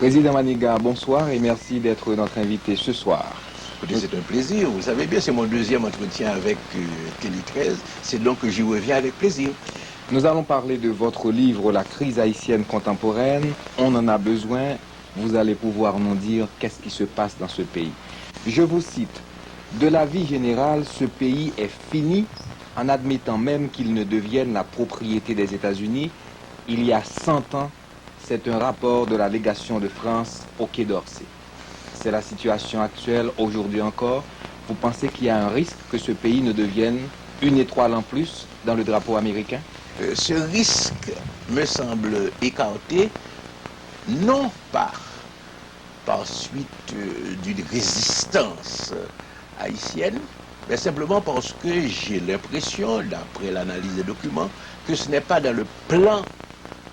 Président Maniga, bonsoir et merci d'être notre invité ce soir. C'est un plaisir. Vous savez bien, c'est mon deuxième entretien avec Télé 13. C'est donc que j'y reviens avec plaisir. Nous allons parler de votre livre La crise haïtienne contemporaine. On en a besoin. Vous allez pouvoir nous dire qu'est-ce qui se passe dans ce pays. Je vous cite. De la vie générale, ce pays est fini en admettant même qu'il ne devienne la propriété des États-Unis. Il y a 100 ans, c'est un rapport de la légation de France au Quai d'Orsay. C'est la situation actuelle aujourd'hui encore. Vous pensez qu'il y a un risque que ce pays ne devienne une étoile en plus dans le drapeau américain? Ce risque me semble écarté, non pas par suite d'une résistance haïtienne, mais simplement parce que j'ai l'impression, d'après l'analyse des documents, que ce n'est pas dans le plan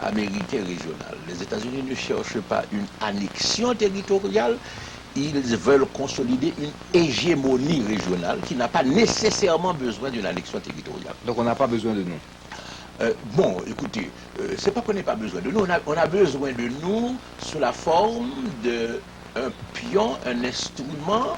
américain régional. Les États-Unis ne cherchent pas une annexion territoriale, ils veulent consolider une hégémonie régionale qui n'a pas nécessairement besoin d'une annexion territoriale. Donc on n'a pas besoin de nous. Bon, écoutez, c'est pas qu'on n'ait pas besoin de nous, on a besoin de nous sous la forme d'un pion, un instrument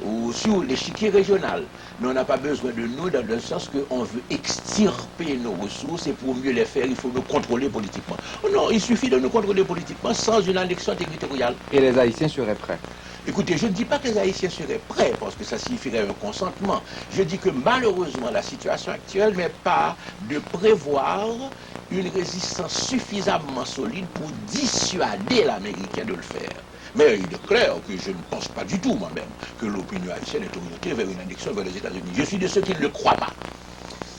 ou sur l'échiquier régional. Mais on n'a pas besoin de nous dans le sens qu'on veut extirper nos ressources et pour mieux les faire, il faut nous contrôler politiquement. Non, il suffit de nous contrôler politiquement sans une annexion territoriale. Et les Haïtiens seraient prêts? Écoutez, je ne dis pas que les Haïtiens seraient prêts, parce que ça signifierait un consentement. Je dis que malheureusement, la situation actuelle n'est pas de prévoir une résistance suffisamment solide pour dissuader l'Américain de le faire. Mais il est clair que je ne pense pas du tout moi-même que l'opinion haïtienne est orientée vers une annexion vers les États-Unis. Je suis de ceux qui ne le croient pas.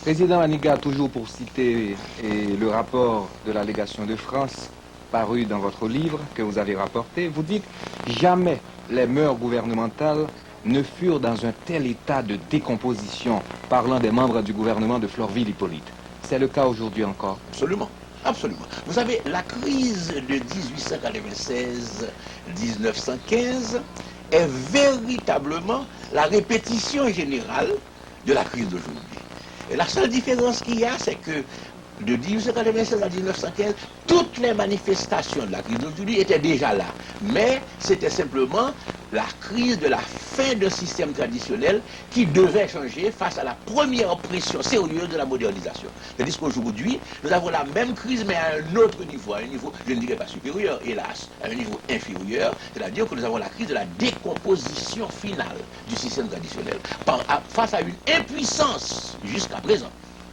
Président Maniga, toujours pour citer le rapport de la légation de France paru dans votre livre que vous avez rapporté, vous dites « Jamais les mœurs gouvernementales ne furent dans un tel état de décomposition, parlant des membres du gouvernement de Florvil-Hippolyte. » C'est le cas aujourd'hui encore? Absolument. Absolument. Vous savez, la crise de 1896-1915 est véritablement la répétition générale de la crise d'aujourd'hui. Et la seule différence qu'il y a, c'est que de 1896 à 1915, toutes les manifestations de la crise d'aujourd'hui étaient déjà là. Mais c'était simplement la crise de la fin d'un système traditionnel qui devait changer face à la première pression sérieuse de la modernisation. C'est-à-dire qu'aujourd'hui, nous avons la même crise, mais à un autre niveau, à un niveau, je ne dirais pas supérieur, hélas, à un niveau inférieur, c'est-à-dire que nous avons la crise de la décomposition finale du système traditionnel, face à une impuissance jusqu'à présent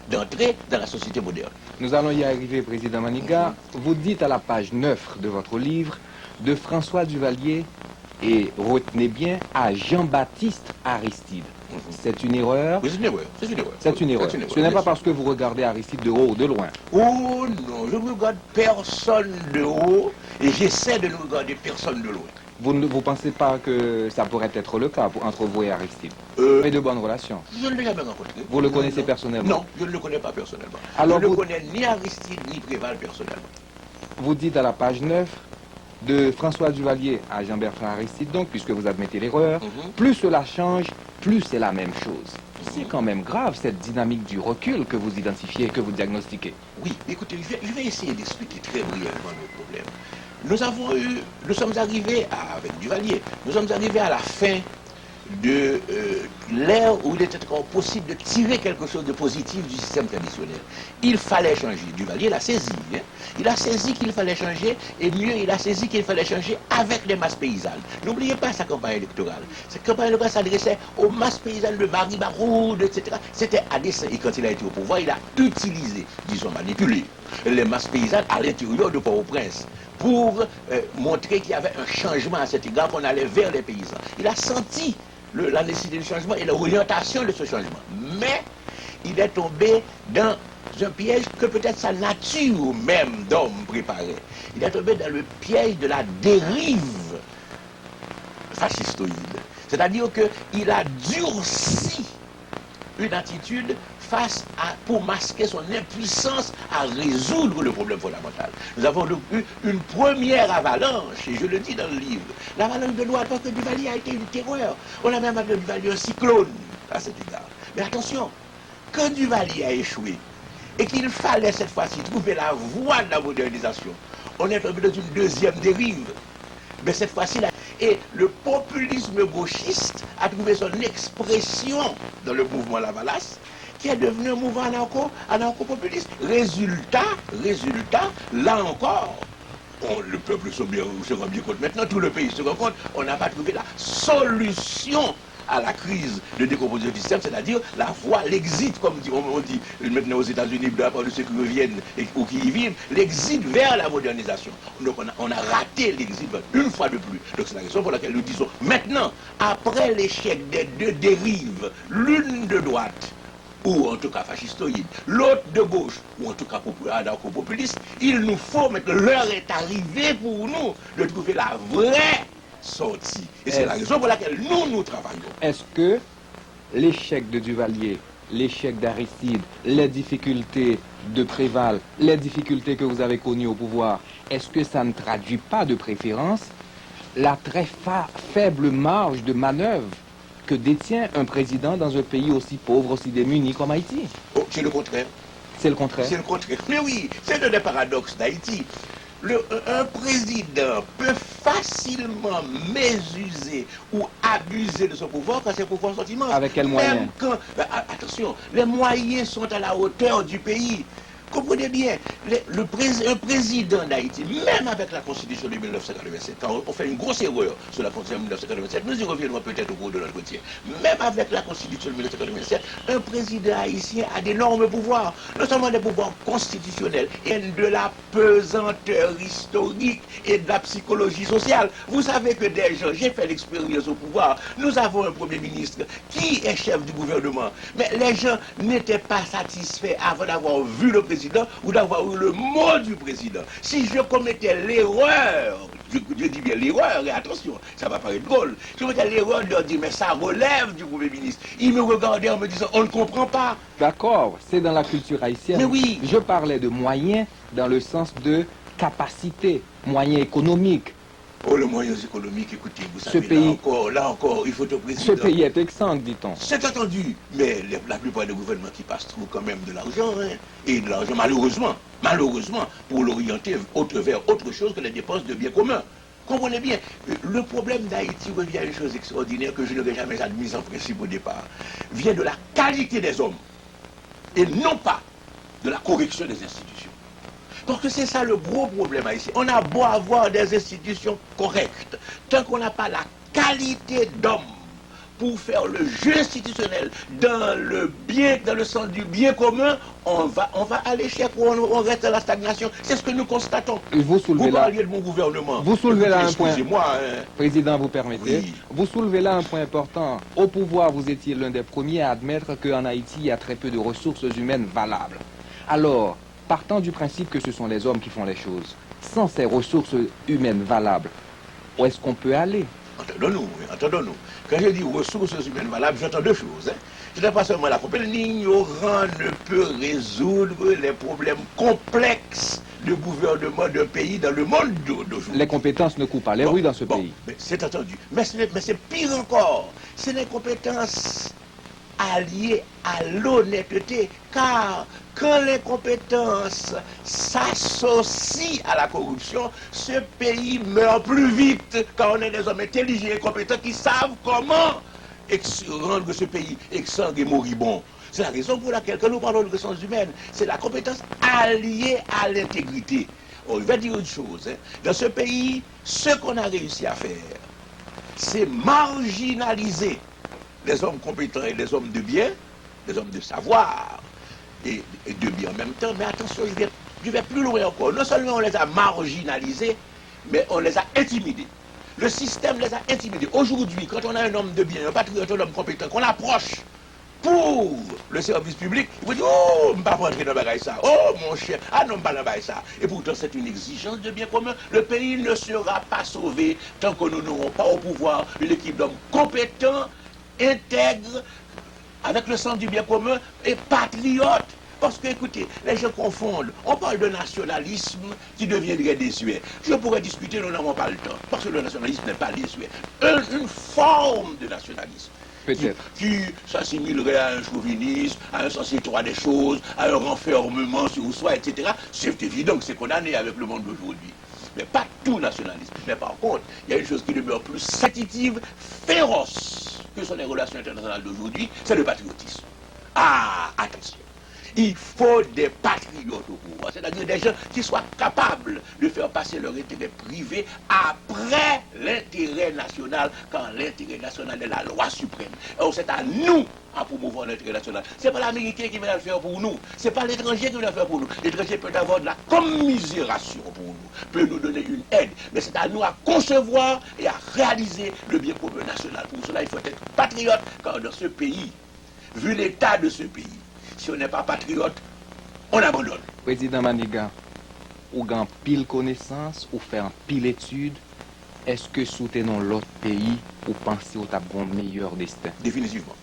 d'entrer dans la société moderne. Nous allons y arriver, Président Maniga. Vous dites à la page 9 de votre livre, de François Duvalier, et retenez bien, à Jean-Baptiste Aristide. C'est une erreur? Oui, c'est une erreur. C'est une erreur. C'est une erreur. Ce n'est pas parce que vous regardez Aristide de haut ou de loin. Oh non, je ne regarde personne de haut et j'essaie de ne regarder personne de loin. Vous ne pensez pas que ça pourrait être le cas entre vous et Aristide? Mais de bonnes relations. Je ne l'ai jamais rencontré. Vous le connaissez personnellement? Non, je ne le connais pas personnellement. Alors je ne connais ni Aristide ni Préval personnellement. Vous dites à la page 9, de François Duvalier à Jean-Bertrand Aristide, donc, puisque vous admettez l'erreur, plus cela change, plus c'est la même chose. C'est quand même grave, cette dynamique du recul que vous identifiez, que vous diagnostiquez. Oui, écoutez, je vais essayer d'expliquer très brièvement le problème. Nous sommes arrivés, avec Duvalier, nous sommes arrivés à la fin de l'ère où il était encore possible de tirer quelque chose de positif du système traditionnel. Il fallait changer. Duvalier l'a saisi. Hein. Il a saisi qu'il fallait changer, et mieux, il a saisi qu'il fallait changer avec les masses paysannes. N'oubliez pas sa campagne électorale. Cette campagne électorale s'adressait aux masses paysannes de Marie Baroud, etc. C'était à dessein. Et quand il a été au pouvoir, il a utilisé, disons manipulé, les masses paysannes à l'intérieur de Port-au-Prince pour montrer qu'il y avait un changement à cet égard, qu'on allait vers les paysans. Il a senti la nécessité du changement et l'orientation de ce changement. Mais il est tombé dans un piège que peut-être sa nature même d'homme préparait. Il est tombé dans le piège de la dérive fascistoïde. C'est-à-dire qu'il a durci une attitude pour masquer son impuissance à résoudre le problème fondamental. Nous avons eu une première avalanche, et je le dis dans le livre, l'avalanche de loi, parce que Duvalier a été une terreur. On a même appelé Duvalier un cyclone à cet égard. Mais attention, quand Duvalier a échoué, et qu'il fallait cette fois-ci trouver la voie de la modernisation, on est tombé dans une deuxième dérive. Mais cette fois-ci, et le populisme gauchiste a trouvé son expression dans le mouvement Lavalas, qui est devenu un mouvement anarcho-populiste. Résultat, là encore, le peuple se rend bien compte. Maintenant, tout le pays se rend compte, on n'a pas trouvé la solution à la crise de décomposition du système, c'est-à-dire la voie, l'exit, comme on dit maintenant aux États-Unis, de la part de ceux qui reviennent ou qui y vivent, l'exit vers la modernisation. Donc on a raté l'exit une fois de plus. Donc c'est la raison pour laquelle nous disons, maintenant, après l'échec des deux dérives, l'une de droite, ou en tout cas fascistoïde, l'autre de gauche, ou en tout cas anarcho-populiste, il nous faut, maintenant, l'heure est arrivée pour nous de trouver la vraie sortie. Et c'est la raison pour laquelle nous travaillons. Est-ce que l'échec de Duvalier, l'échec d'Aristide, les difficultés de Préval, les difficultés que vous avez connues au pouvoir, est-ce que ça ne traduit pas de préférence la très faible marge de manœuvre que détient un président dans un pays aussi pauvre, aussi démuni comme Haïti? Oh, c'est le contraire. C'est le contraire. C'est le contraire. Mais oui, c'est le paradoxe d'Haïti. Un président peut facilement mésuser ou abuser de son pouvoir quand ses pouvoirs sont immenses. Avec quels moyens? Même quand, attention, les moyens sont à la hauteur du pays. Comprenez bien, un président d'Haïti, même avec la Constitution de 1987, quand on fait une grosse erreur sur la Constitution de 1987, nous y reviendrons peut-être au cours de l'entretien, même avec la Constitution de 1987, un président haïtien a d'énormes pouvoirs, non seulement des pouvoirs constitutionnels, et de la pesanteur historique et de la psychologie sociale. Vous savez que des gens, j'ai fait l'expérience au pouvoir, nous avons un Premier ministre qui est chef du gouvernement, mais les gens n'étaient pas satisfaits avant d'avoir vu le président ou d'avoir eu le mot du président. Si je commettais l'erreur, je dis bien l'erreur, et attention, ça va paraître drôle, je commettais l'erreur de dire mais ça relève du Premier ministre. Il me regardait en me disant on ne comprend pas. D'accord, c'est dans la culture haïtienne. Mais oui. Je parlais de moyens dans le sens de capacité, moyens économiques. Oh, le moyen économique, écoutez, vous savez, là encore, il faut au président. Ce pays est exsangue, dit-on. C'est attendu, mais la plupart des gouvernements qui passent trouvent quand même de l'argent, hein, et de l'argent, malheureusement, pour l'orienter vers autre chose que les dépenses de biens communs. Comprenez bien, le problème d'Haïti revient à une chose extraordinaire que je n'aurais jamais admise en principe au départ, vient de la qualité des hommes, et non pas de la correction des institutions. Parce que c'est ça le gros problème ici. On a beau avoir des institutions correctes, tant qu'on n'a pas la qualité d'homme pour faire le jeu institutionnel dans le sens du bien commun, on va à l'échec ou on reste à la stagnation. C'est ce que nous constatons. Vous parliez de mon gouvernement. Vous soulevez là un point. Excusez-moi. Président, vous permettez. Oui. Vous soulevez là un point important. Au pouvoir, vous étiez l'un des premiers à admettre qu'en Haïti, il y a très peu de ressources humaines valables. Alors, partant du principe que ce sont les hommes qui font les choses, sans ces ressources humaines valables, où est-ce qu'on peut aller? Entendons-nous. Quand je dis ressources humaines valables, j'entends deux choses. Je ne dis pas seulement la compétence. L'ignorant ne peut résoudre les problèmes complexes de gouvernement d'un pays dans le monde d'aujourd'hui. Les compétences ne coupent pas les rues dans ce pays. C'est entendu. Mais c'est pire encore. C'est les compétences alliées à l'honnêteté, car quand les compétences s'associent à la corruption, ce pays meurt plus vite quand on est des hommes intelligents et compétents qui savent comment rendre ce pays exsangue et moribond. C'est la raison pour laquelle, quand nous parlons de ressources humaines, c'est la compétence alliée à l'intégrité. Oh, je vais dire une chose. Dans ce pays, ce qu'on a réussi à faire, c'est marginaliser les hommes compétents et les hommes de bien, les hommes de savoir et de bien en même temps. Mais attention, je vais plus loin encore. Non seulement on les a marginalisés, mais on les a intimidés. Le système les a intimidés. Aujourd'hui, quand on a un homme de bien, un patriote, un homme compétent, qu'on approche pour le service public, il faut dire, oh, je ne vais pas rentrer dans le bagage ça. Oh, mon cher, ah non, pas dans le bagage ça. Et pourtant, c'est une exigence de bien commun. Le pays ne sera pas sauvé tant que nous n'aurons pas au pouvoir une équipe d'hommes compétents, intègres, avec le sens du bien commun et patriotes. Parce que, écoutez, les gens confondent. On parle de nationalisme qui deviendrait désuet. Je pourrais discuter, nous n'avons pas le temps. Parce que le nationalisme n'est pas désuet. Une forme de nationalisme. Qui s'assimilerait à un chauvinisme, à un sens étroit des choses, à un renfermement sur soi, etc. C'est évident que c'est condamné avec le monde d'aujourd'hui. mais pas tout nationalisme. Mais par contre, il y a une chose qui demeure plus sensitive, féroce que sont les relations internationales d'aujourd'hui, c'est le patriotisme. Ah, attention. Il faut des patriotes au pouvoir, c'est-à-dire des gens qui soient capables de faire passer leur intérêt privé après l'intérêt national, quand l'intérêt national est la loi suprême. Alors c'est à nous à promouvoir l'intérêt national. Ce n'est pas l'Américain qui va le faire pour nous, ce n'est pas l'étranger qui va le faire pour nous. L'étranger peut avoir de la commisération pour nous, peut nous donner une aide, mais c'est à nous à concevoir et à réaliser le bien commun national. Pour cela, il faut être patriote, car dans ce pays, vu l'état de ce pays, si on n'est pas patriote, on abandonne. Président Maniga, ou gagne pile connaissance, ou fait un pile étude, est-ce que soutenons l'autre pays ou pensez au bon meilleur destin? Définitivement.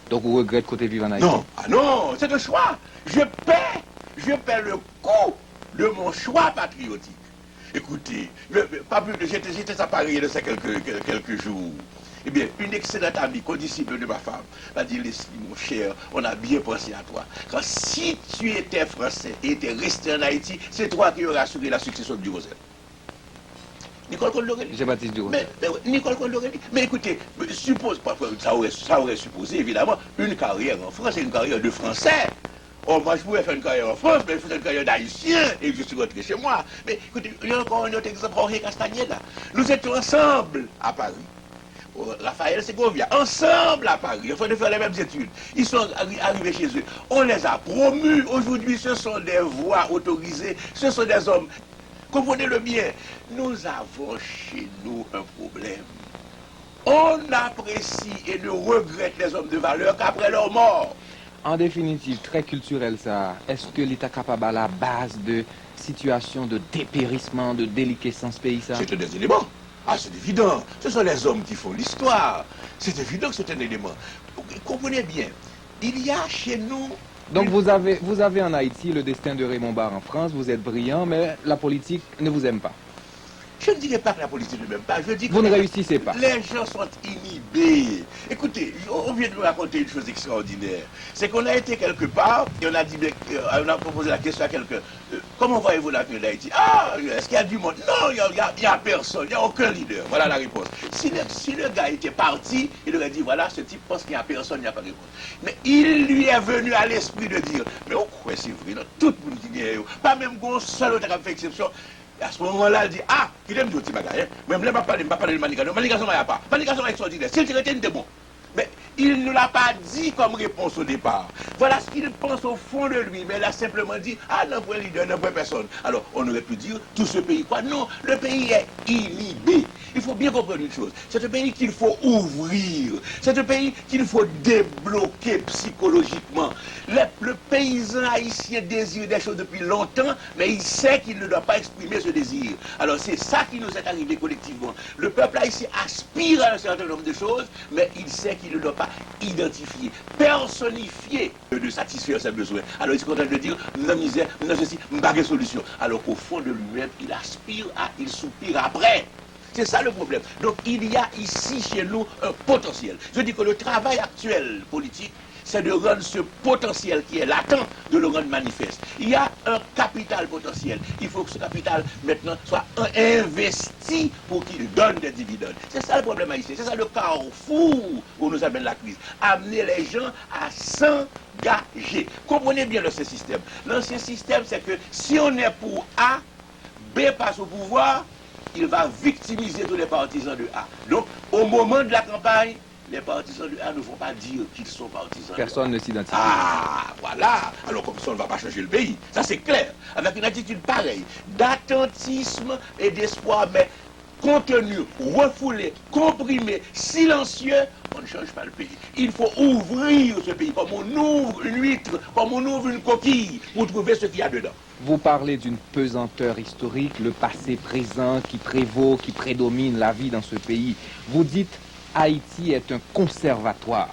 Donc vous regrettez côté vivre en Haïti? Non, ah non, c'est un choix. Je paie le coût de mon choix patriotique. Écoutez, pas plus de j'étais à Paris il y a quelques jours. Eh bien, une excellente amie, condisciple de ma femme, m'a dit, Leslie, mon cher, on a bien pensé à toi. Quand si tu étais français et étais resté en Haïti, c'est toi qui aurais assuré la succession du Rosel. Nicole Condorelli. Jean-Baptiste Durosel. Nicole Condorelli. Mais écoutez, suppose, ça aurait supposé, évidemment, une carrière en France et une carrière de français. Oh, moi, je pouvais faire une carrière en France, mais je faisais une carrière d'haïtien et je suis rentré chez moi. Mais écoutez, il y a encore un autre exemple, Jorge Castañeda. Nous étions ensemble à Paris. Raphaël Segovia, ensemble à Paris, afin de faire les mêmes études. Ils sont arrivés chez eux. On les a promus. Aujourd'hui, ce sont des voix autorisées. Ce sont des hommes. Comprenez-le bien. Nous avons chez nous un problème. On apprécie et ne regrette les hommes de valeur qu'après leur mort. En définitive, très culturel ça. Est-ce que l'État capable à la base de situation de dépérissement, de déliquescence pays ça? C'est un des éléments. Ah, c'est évident. Ce sont les hommes qui font l'histoire. C'est évident que c'est un élément. Comprenez bien, il y a chez nous... Donc vous avez en Haïti le destin de Raymond Barre en France, vous êtes brillant, mais la politique ne vous aime pas. Je ne dirais pas que la politique ne m'aime pas, je dis que vous ne réussissez pas. Les gens sont inhibés. Écoutez, on vient de nous raconter une chose extraordinaire. C'est qu'on a été quelque part, et on a dit, on a proposé la question à quelqu'un, comment voyez-vous l'avenir d'Haïti? Ah, est-ce qu'il y a du monde? Non, il n'y a personne, il n'y a aucun leader. Voilà la réponse. Si le gars était parti, il aurait dit, voilà, ce type pense qu'il n'y a personne, il n'y a pas de réponse. Mais il lui est venu à l'esprit de dire, mais oh, quoi, c'est vrai, non, tout le monde qui est, pas même qu'on seul autre qui a fait exception. Et à ce moment-là, elle dit, ah, il aime du petit bagage. Même là, je ne vais pas parler de Manigason. Manigason, il n'y a pas. Manigason est extraordinaire. S'il était bon. Mais il ne l'a pas dit comme réponse au départ. Voilà ce qu'il pense au fond de lui. Mais il a simplement dit, ah, non, pour un leader, non, pour personne. Alors, on aurait pu dire, tout ce pays, quoi? Non, le pays est inhibé. Il faut bien comprendre une chose. C'est un pays qu'il faut ouvrir. C'est un pays qu'il faut débloquer psychologiquement. Le paysan haïtien désire des choses depuis longtemps, mais il sait qu'il ne doit pas exprimer ce désir. Alors c'est ça qui nous est arrivé collectivement. Le peuple haïtien aspire à un certain nombre de choses, mais il sait qu'il ne doit pas identifier, personnifier de satisfaire ses besoins. Alors il se contente de dire, non misère, non ceci, pas de solution. Alors qu'au fond de lui-même, il soupire après. C'est ça le problème. Donc il y a ici chez nous un potentiel. Je dis que le travail actuel politique, c'est de rendre ce potentiel qui est latent, de le rendre manifeste. Il y a un capital potentiel. Il faut que ce capital, maintenant, soit investi pour qu'il donne des dividendes. C'est ça le problème haïtien. C'est ça le carrefour où nous amène la crise. Amener les gens à s'engager. Comprenez bien l'ancien système. L'ancien système, c'est que si on est pour A, B passe au pouvoir, il va victimiser tous les partisans de A. Donc, au moment de la campagne, les partisans de A ne vont pas dire qu'ils sont partisans. Personne ne s'identifie. Ah, voilà. Alors comme ça, on ne va pas changer le pays. Ça, c'est clair. Avec une attitude pareille, d'attentisme et d'espoir, mais contenu, refoulé, comprimé, silencieux, on ne change pas le pays. Il faut ouvrir ce pays, comme on ouvre une huître, comme on ouvre une coquille, pour trouver ce qu'il y a dedans. Vous parlez d'une pesanteur historique, le passé présent qui prévaut, qui prédomine la vie dans ce pays. Vous dites Haïti est un conservatoire.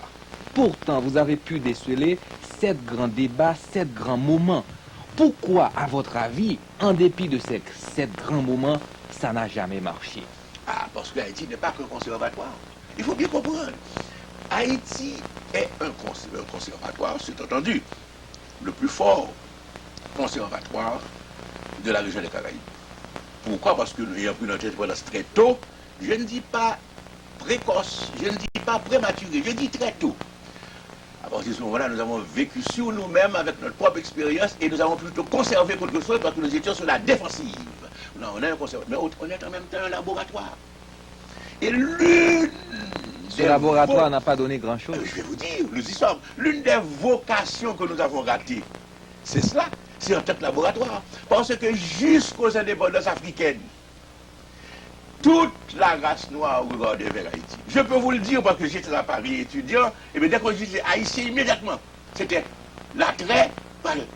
Pourtant, vous avez pu déceler 7 grands débats, 7 grands moments. Pourquoi, à votre avis, en dépit de ces 7 grands moments, ça n'a jamais marché? Ah, parce que Haïti n'est pas qu'un conservatoire. Il faut bien comprendre. Haïti est un conservatoire, c'est entendu, le plus fort conservatoire de la région des Caraïbes. Pourquoi? Parce que nous ayons pris notre indépendance très tôt. Je ne dis pas précoce, je ne dis pas prématuré, je dis très tôt. À partir de ce moment-là, nous avons vécu sur nous-mêmes avec notre propre expérience et nous avons plutôt conservé quelque chose parce que nous étions sur la défensive. Non, on est un conservateur, mais on est en même temps un laboratoire. Et l'une... Ce laboratoire n'a pas donné grand-chose. Je vais vous dire, nous y sommes. L'une des vocations que nous avons ratées, c'est cela, c'est en tant que laboratoire. Parce que jusqu'aux indépendances africaines, toute la race noire regardait vers Haïti. Je peux vous le dire parce que j'étais à Paris étudiant, et bien dès qu'on disait Haïtien, immédiatement, c'était l'attrait,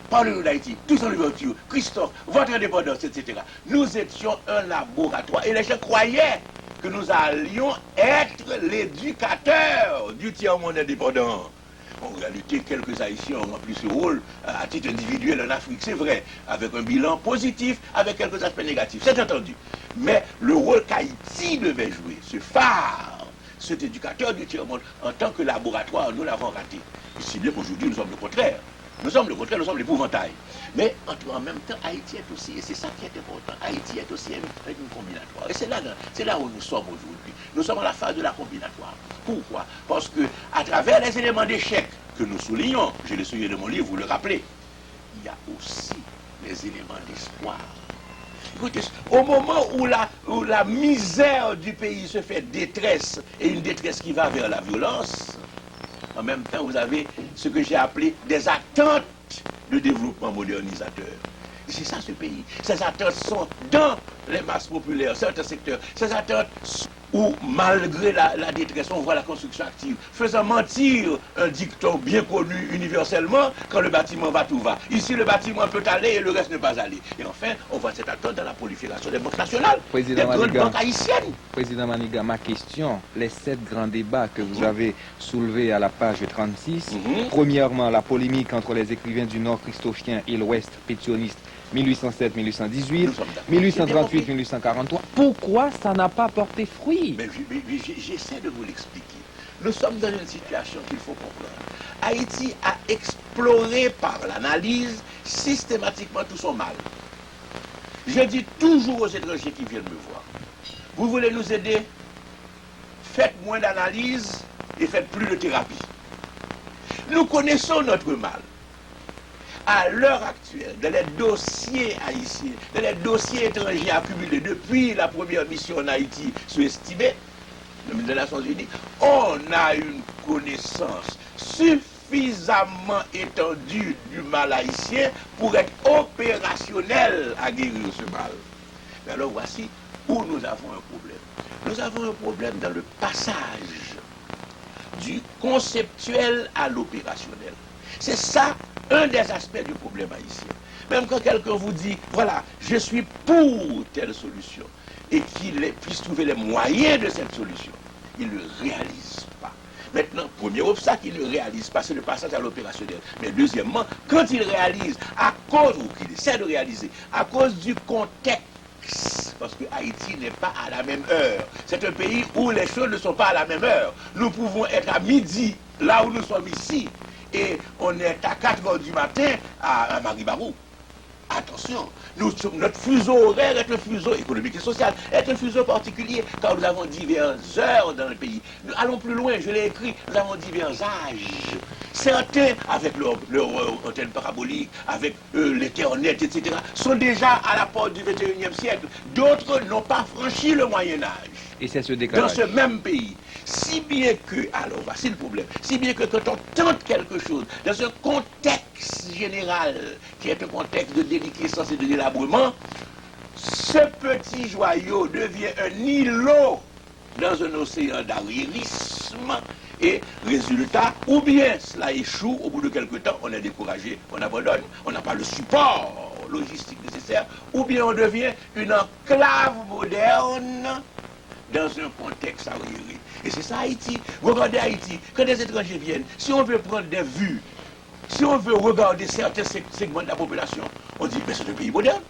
parlez-nous d'Haïti, tous en ouverture, Christophe, votre indépendance, etc. Nous étions un laboratoire, et les gens croyaient que nous allions être l'éducateur du tiers-monde indépendant. En réalité, quelques Haïtiens ont rempli ce rôle à titre individuel en Afrique, c'est vrai, avec un bilan positif, avec quelques aspects négatifs, c'est entendu. Mais le rôle qu'Haïti devait jouer, ce phare, cet éducateur du tiers-monde, en tant que laboratoire, nous l'avons raté. Si bien qu'aujourd'hui, nous sommes le contraire. Nous sommes le contraire, nous sommes l'épouvantail. Mais en même temps, Haïti est aussi, et c'est ça qui est important, Haïti est aussi une combinatoire. Et c'est là où nous sommes aujourd'hui. Nous sommes à la phase de la combinatoire. Pourquoi? Parce que à travers les éléments d'échec que nous soulignons, je l'ai souligné dans mon livre, vous le rappelez, il y a aussi les éléments d'espoir. Écoutez, au moment où la misère du pays se fait détresse, et une détresse qui va vers la violence, en même temps, vous avez ce que j'ai appelé des attentes de développement modernisateur. Et c'est ça ce pays. Ces attentes sont dans les masses populaires, certains secteurs. Ces attentes où, malgré la détresse, on voit la construction active, faisant mentir un dicton bien connu universellement, quand le bâtiment va, tout va. Ici, le bâtiment peut aller et le reste ne pas aller. Et enfin, on voit cette attente dans la prolifération des banques nationales, des grandes banques haïtiennes. Président Maniga, ma question, les 7 grands débats que vous avez soulevés à la page 36, premièrement, la polémique entre les écrivains du Nord christophien et l'Ouest pétioniste, 1807-1818, 1838-1843. Pourquoi ça n'a pas porté fruit? Mais j'essaie de vous l'expliquer. Nous sommes dans une situation qu'il faut comprendre. Haïti a exploré par l'analyse systématiquement tout son mal. Je dis toujours aux étrangers qui viennent me voir, vous voulez nous aider? Faites moins d'analyse et faites plus de thérapie. Nous connaissons notre mal. À l'heure actuelle, dans les dossiers haïtiens, dans les dossiers étrangers accumulés depuis la première mission en Haïti sous-estimée, des Nations Unies, on a une connaissance suffisamment étendue du mal haïtien pour être opérationnel à guérir ce mal. Mais alors voici où nous avons un problème. Nous avons un problème dans le passage du conceptuel à l'opérationnel. C'est ça un des aspects du problème haïtien. Même quand quelqu'un vous dit, voilà, je suis pour telle solution, et qu'il puisse trouver les moyens de cette solution, il ne le réalise pas. Maintenant, premier obstacle, il ne réalise pas, c'est le passage à l'opérationnel. Mais deuxièmement, quand il réalise, à cause, ou qu'il essaie de réaliser, à cause du contexte, parce que Haïti n'est pas à la même heure. C'est un pays où les choses ne sont pas à la même heure. Nous pouvons être à midi, là où nous sommes ici, et on est à 4 heures du matin à Maribarou. Attention, notre fuseau horaire est un fuseau économique et social, est un fuseau particulier, car nous avons diverses heures dans le pays. Nous allons plus loin, je l'ai écrit, nous avons divers âges. Certains, avec leur antenne parabolique, avec l'Ethernet, etc., sont déjà à la porte du 21e siècle. D'autres n'ont pas franchi le Moyen-Âge. Et c'est ce décalage. Dans ce même pays. Si bien que, alors voici le problème, si bien que quand on tente quelque chose, dans un contexte général, qui est un contexte de déliquescence et de délabrement, ce petit joyau devient un îlot dans un océan d'arriérisme, et résultat, ou bien cela échoue, au bout de quelque temps, on est découragé, on abandonne, on n'a pas le support logistique nécessaire, ou bien on devient une enclave moderne dans un contexte arriéré. Et c'est ça Haïti. Regardez Haïti, quand des étrangers viennent, si on veut prendre des vues, si on veut regarder certains segments de la population, on dit, mais c'est un pays moderne,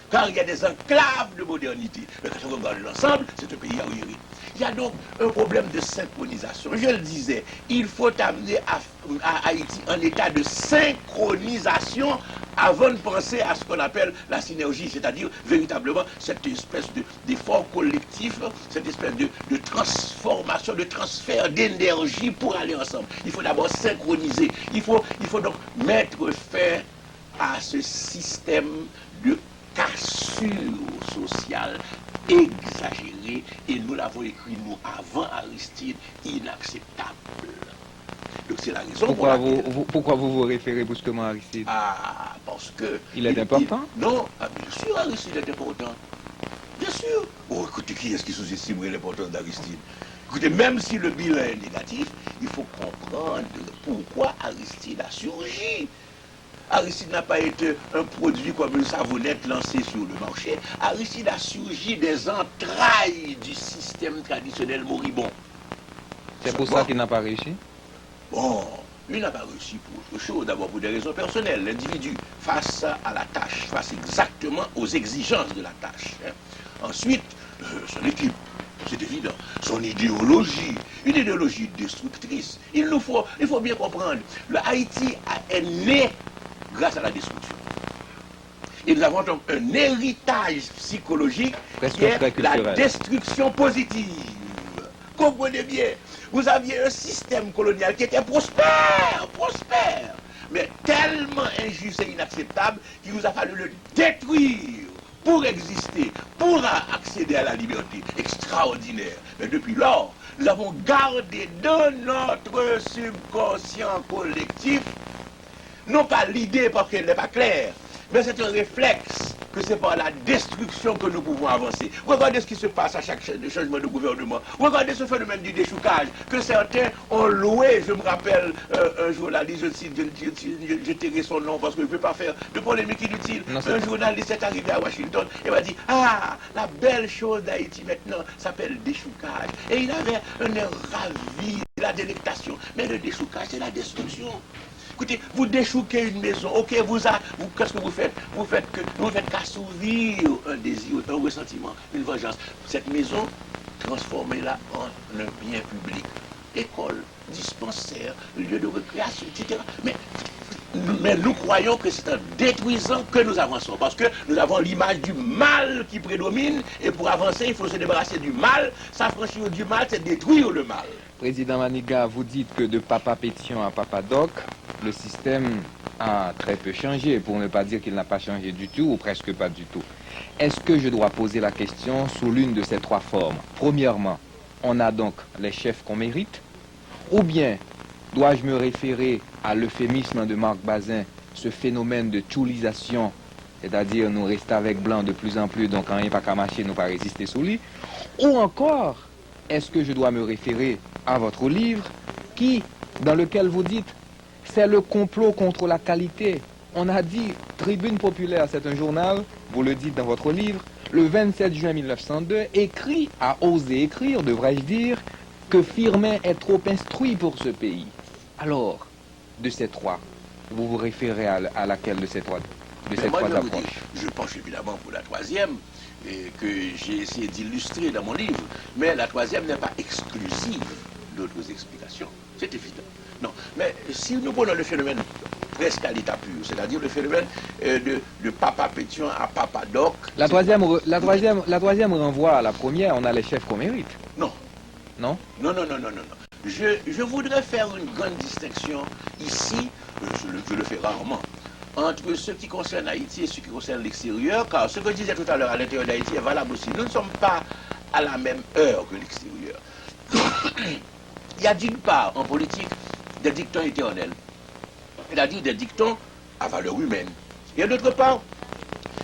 car il y a des enclaves de modernité. Mais quand on regarde l'ensemble, c'est un pays arriéré. Il y a donc un problème de synchronisation. Je le disais, il faut amener à Haïti un état de synchronisation avant de penser à ce qu'on appelle la synergie, c'est-à-dire véritablement cette espèce d'effort collectif, cette espèce de transformation, de transfert d'énergie pour aller ensemble. Il faut d'abord synchroniser, il faut donc mettre fin à ce système de cassure sociale exagérée, et nous l'avons écrit nous avant Aristide, inacceptable. Donc c'est la raison pourquoi vous référez brusquement à Aristide? Ah, parce que... Il est important? Non, bien sûr Aristide est important. Bien sûr. Oh, écoutez, qui est-ce qui sous-estimerait l'importance d'Aristide? Écoutez, même si le bilan est négatif, il faut comprendre pourquoi Aristide a surgi. Aristide n'a pas été un produit comme une savonnette lancée sur le marché. Aristide a surgi des entrailles du système traditionnel moribond. C'est pour ça qu'il n'a pas réussi? Bon, il n'a pas réussi pour autre chose, d'abord pour des raisons personnelles. L'individu, face à la tâche, face exactement aux exigences de la tâche. Ensuite, son équipe, c'est évident. Son idéologie, une idéologie destructrice. Il faut bien comprendre, le Haïti est né grâce à la destruction. Et nous avons donc un héritage psychologique qui est la destruction positive. Comprenez bien, vous aviez un système colonial qui était prospère, mais tellement injuste et inacceptable qu'il nous a fallu le détruire pour exister, pour accéder à la liberté extraordinaire. Mais depuis lors, nous avons gardé dans notre subconscient collectif, non pas l'idée parce qu'elle n'est pas claire, mais c'est un réflexe que c'est par la destruction que nous pouvons avancer. Regardez ce qui se passe à chaque changement de gouvernement. Regardez ce phénomène du déchoucage que certains ont loué. Je me rappelle un journaliste, je tairai son nom parce que je ne veux pas faire de polémique inutile. Un journaliste est arrivé à Washington et m'a dit « Ah, la belle chose d'Haïti maintenant s'appelle déchoucage ». Et il avait un air ravi, la délectation. Mais le déchoucage, c'est la destruction. Écoutez, vous déchouquez une maison, ok, qu'est-ce que vous faites? Vous faites qu'assouvir un désir, un ressentiment, une vengeance. Cette maison, transformez-la en un bien public. École, dispensaire, lieu de récréation, etc. Mais nous croyons que c'est en détruisant que nous avançons, parce que nous avons l'image du mal qui prédomine, et pour avancer, il faut se débarrasser du mal. S'affranchir du mal, c'est détruire le mal. Président Maniga, vous dites que de Papa Pétion à Papa Doc, le système a très peu changé, pour ne pas dire qu'il n'a pas changé du tout, ou presque pas du tout. Est-ce que je dois poser la question sous l'une de ces trois formes? Premièrement, on a donc les chefs qu'on mérite, ou bien dois-je me référer à l'euphémisme de Marc Bazin, ce phénomène de tchoulisation, c'est-à-dire nous rester avec blanc de plus en plus, donc quand il n'y a pas qu'à marcher, nous pas résister sous lui, ou encore, est-ce que je dois me référer à votre livre, dans lequel vous dites c'est le complot contre la qualité. On a dit, Tribune Populaire, c'est un journal, vous le dites dans votre livre, le 27 juin 1902, a osé écrire, devrais-je dire, que Firmin est trop instruit pour ce pays. Alors, de ces trois, vous vous référez à laquelle de ces trois approches? Je penche évidemment pour la troisième, et que j'ai essayé d'illustrer dans mon livre, mais la troisième n'est pas exclusive d'autres explications, c'est évident. Non, mais si nous prenons le phénomène presque à l'état pur, c'est-à-dire le phénomène de Papa Pétion à Papa Doc... La troisième renvoie à la première, on a les chefs qu'on mérite. Non. Non? Non. Je voudrais faire une grande distinction ici, je le fais rarement, entre ce qui concerne Haïti et ce qui concerne l'extérieur, car ce que je disais tout à l'heure à l'intérieur d'Haïti est valable aussi. Nous ne sommes pas à la même heure que l'extérieur. Il y a d'une part en politique des dictons éternels, c'est-à-dire des dictons à valeur humaine. Et d'autre part,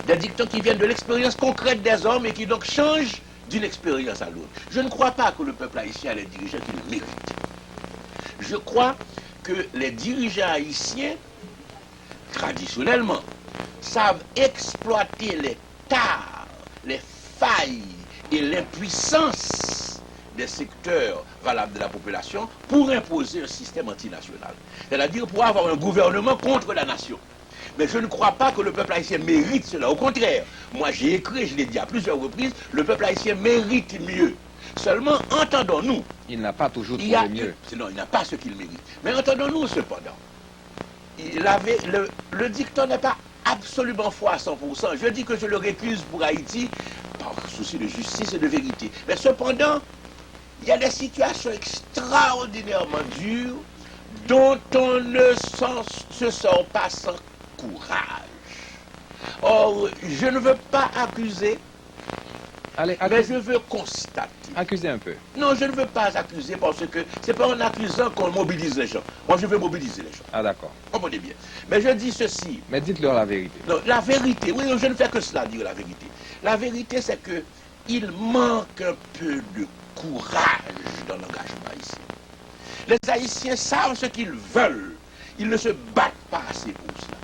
des dictons qui viennent de l'expérience concrète des hommes et qui donc changent d'une expérience à l'autre. Je ne crois pas que le peuple haïtien a les dirigeants qui le méritent. Je crois que les dirigeants haïtiens, traditionnellement, savent exploiter les tares, les failles et l'impuissance des secteurs valables de la population pour imposer un système antinational. C'est-à-dire pour avoir un gouvernement contre la nation. Mais je ne crois pas que le peuple haïtien mérite cela. Au contraire, moi j'ai écrit, je l'ai dit à plusieurs reprises, le peuple haïtien mérite mieux. Seulement, entendons-nous. Il n'a pas toujours trouvé mieux. Sinon, il n'a pas ce qu'il mérite. Mais entendons-nous cependant. Le dicton n'est pas absolument foi à 100%. Je dis que je le récuse pour Haïti par souci de justice et de vérité. Mais cependant, il y a des situations extraordinairement dures dont on ne se sort pas sans courage. Or, je ne veux pas accuser, Allez, mais je veux constater. accusez un peu. Non, je ne veux pas accuser parce que c'est pas en accusant qu'on mobilise les gens. Moi, je veux mobiliser les gens. Ah d'accord. Comprenez bien. Mais je dis ceci. Mais dites-leur la vérité. Non, la vérité, oui, je ne fais que cela, dire la vérité. La vérité, c'est que il manque un peu de courage dans l'engagement haïtien. Les Haïtiens savent ce qu'ils veulent. Ils ne se battent pas assez pour cela.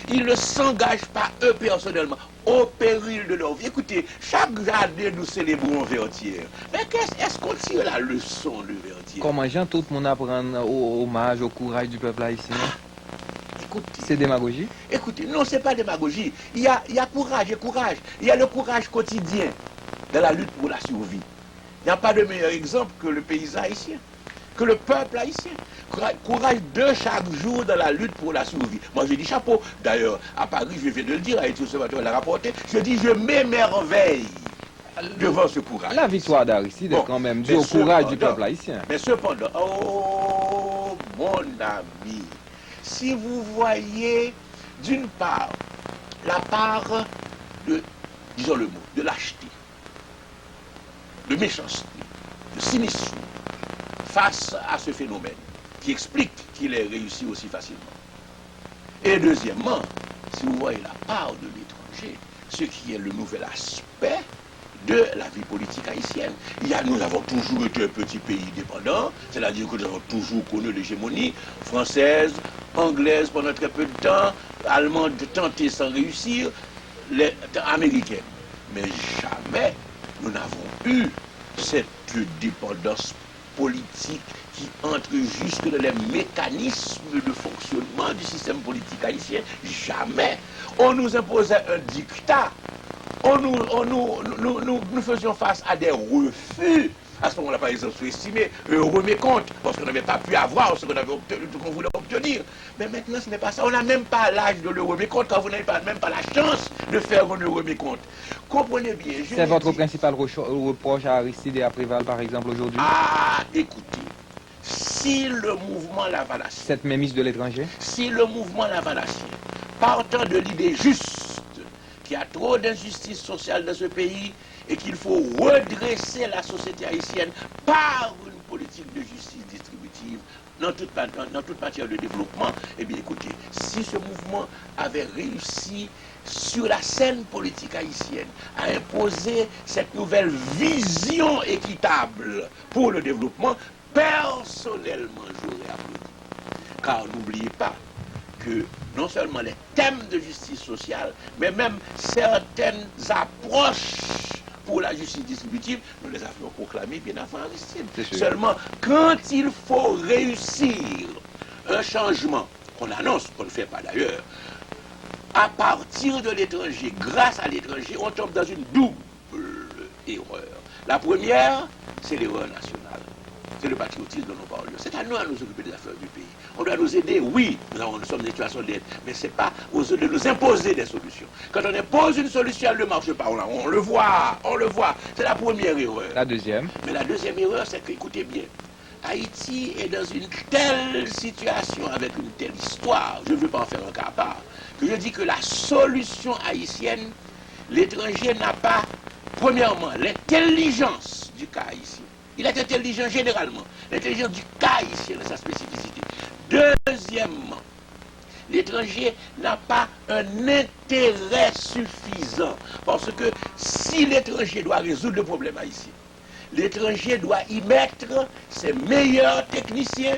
Ils ne s'engagent pas, eux, personnellement, au péril de leur vie. Écoutez, chaque année, nous célébrons Vertière. Mais est-ce qu'on tire la leçon de Vertière? Comment gens, tout le monde apprend au hommage, au courage du peuple haïtien? Écoutez, C'est démagogie? écoutez, non, c'est pas démagogie. Il y a courage et courage. Il y a le courage quotidien dans la lutte pour la survie. Il n'y a pas de meilleur exemple que le paysan haïtien, que le peuple haïtien. Courage de chaque jour dans la lutte pour la survie. Moi, je dis chapeau. D'ailleurs, à Paris, je viens de le dire, Haïti Observatoire l'a rapporté, je dis je m'émerveille devant ce courage. La victoire d'Aristide est quand même due au courage du peuple haïtien. Mais cependant, oh mon ami, si vous voyez d'une part la part de, disons le mot, de lâcheté, de méchanceté, de cynisme face à ce phénomène qui explique qu'il est réussi aussi facilement. Et deuxièmement, si vous voyez la part de l'étranger, ce qui est le nouvel aspect de la vie politique haïtienne. Nous avons toujours été un petit pays dépendant, c'est-à-dire que nous avons toujours connu l'hégémonie française, anglaise pendant très peu de temps, allemande tentée sans réussir, américaine. Mais jamais nous n'avons eu cette dépendance politique qui entre jusque dans les mécanismes de fonctionnement du système politique haïtien. Jamais. On nous imposait un dictat. Nous faisions face à des refus. À ce moment-là, par exemple, sous-estimé, remis compte, parce qu'on n'avait pas pu avoir ce qu'on voulait obtenir. Mais maintenant, ce n'est pas ça. On n'a même pas l'âge de le remis compte quand vous n'avez même pas la chance de faire un remis compte. Comprenez bien. C'est votre principal reproche à Aristide et à Préval, par exemple, aujourd'hui? Ah, écoutez, si le mouvement Lavalassien, cette mémise de l'étranger, si le mouvement Lavalassien, partant de l'idée juste qu'il y a trop d'injustice sociale dans ce pays et qu'il faut redresser la société haïtienne par une politique de justice distributive dans toute matière de développement, eh bien écoutez, si ce mouvement avait réussi sur la scène politique haïtienne à imposer cette nouvelle vision équitable pour le développement, personnellement j'aurais applaudi. Car n'oubliez pas que non seulement les thèmes de justice sociale, mais même certaines approches pour la justice distributive, nous les avions proclamées bien avant Aristide. Seulement, quand il faut réussir un changement, qu'on annonce, qu'on ne fait pas d'ailleurs, à partir de l'étranger, grâce à l'étranger, on tombe dans une double erreur. La première, c'est l'erreur nationale. C'est le patriotisme dont nous parlions. C'est à nous à nous occuper des affaires du pays. On doit nous aider, oui, nous sommes dans une situation d'aide, mais ce n'est pas aux autres de nous imposer des solutions. Quand on impose une solution, elle ne marche pas. On le voit. C'est la première erreur. La deuxième. Mais la deuxième erreur, c'est que, écoutez bien, Haïti est dans une telle situation, avec une telle histoire, je ne veux pas en faire un cas à part, que je dis que la solution haïtienne, l'étranger n'a pas, premièrement, l'intelligence du cas haïtien. Il est intelligent généralement, l'intelligence du cas haïtien de sa spécificité. Deuxièmement, l'étranger n'a pas un intérêt suffisant. Parce que si l'étranger doit résoudre le problème haïtien, l'étranger doit y mettre ses meilleurs techniciens,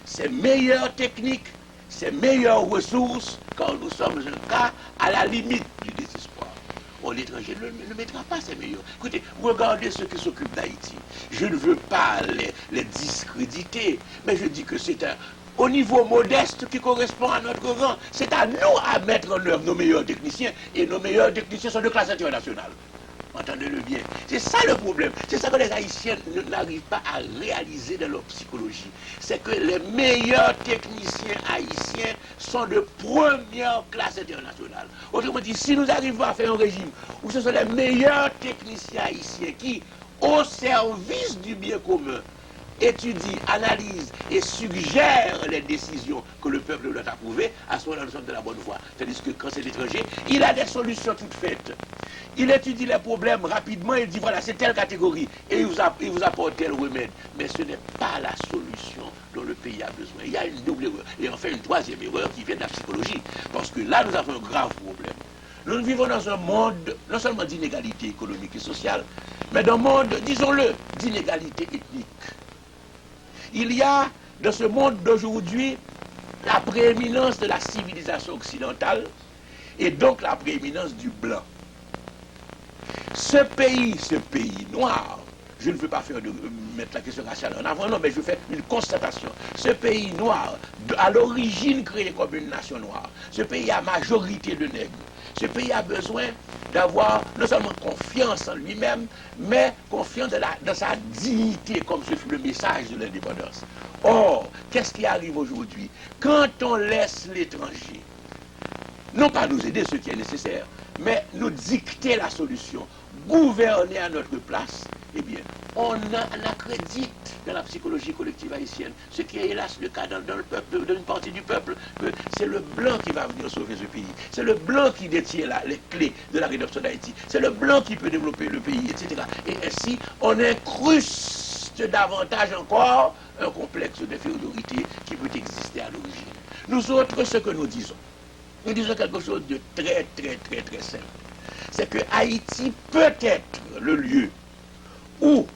ses meilleures techniques, ses meilleures ressources, quand nous sommes un cas à la limite du désespoir. Bon, l'étranger ne mettra pas ses meilleurs. Écoutez, regardez ceux qui s'occupent d'Haïti. Je ne veux pas les discréditer, mais je dis que c'est au niveau modeste qui correspond à notre rang. C'est à nous à mettre en œuvre nos meilleurs techniciens, et nos meilleurs techniciens sont de classe internationale. Entendez-le bien. C'est ça le problème. C'est ça que les Haïtiens n'arrivent pas à réaliser dans leur psychologie. C'est que les meilleurs techniciens haïtiens sont de première classe internationale. Autrement dit, si nous arrivons à faire un régime où ce sont les meilleurs techniciens haïtiens qui, au service du bien commun, étudie, analyse et suggère les décisions que le peuple doit approuver, à ce moment-là, nous sommes de la bonne voie. Tandis que quand c'est l'étranger, il a des solutions toutes faites. Il étudie les problèmes rapidement, il dit voilà, c'est telle catégorie, et il vous apporte tel remède. Mais ce n'est pas la solution dont le pays a besoin. Il y a une double erreur. Et enfin, une troisième erreur qui vient de la psychologie. Parce que là, nous avons un grave problème. Nous vivons dans un monde, non seulement d'inégalité économique et sociale, mais d'un monde, disons-le, d'inégalité ethnique. Il y a dans ce monde d'aujourd'hui la prééminence de la civilisation occidentale et donc la prééminence du blanc. Ce pays noir, je ne veux pas mettre la question raciale en avant, non, mais je fais une constatation. Ce pays noir, à l'origine créé comme une nation noire, ce pays a majorité de nègres. Ce pays a besoin d'avoir non seulement confiance en lui-même, mais confiance dans sa dignité, comme ce fut le message de l'indépendance. Or, qu'est-ce qui arrive aujourd'hui? Quand on laisse l'étranger, non pas nous aider, ce qui est nécessaire, mais nous dicter la solution, gouverner à notre place, eh bien, on accrédite dans la psychologie collective haïtienne, ce qui est hélas le cas dans le peuple, dans une partie du peuple, que c'est le blanc qui va venir sauver ce pays. C'est le blanc qui détient les clés de la rédemption d'Haïti. C'est le blanc qui peut développer le pays, etc. Et ainsi, on incruste davantage encore un complexe d'infériorité qui peut exister à l'origine. Nous autres, ce que nous disons quelque chose de très, très, très, très simple. C'est que Haïti peut être le lieu où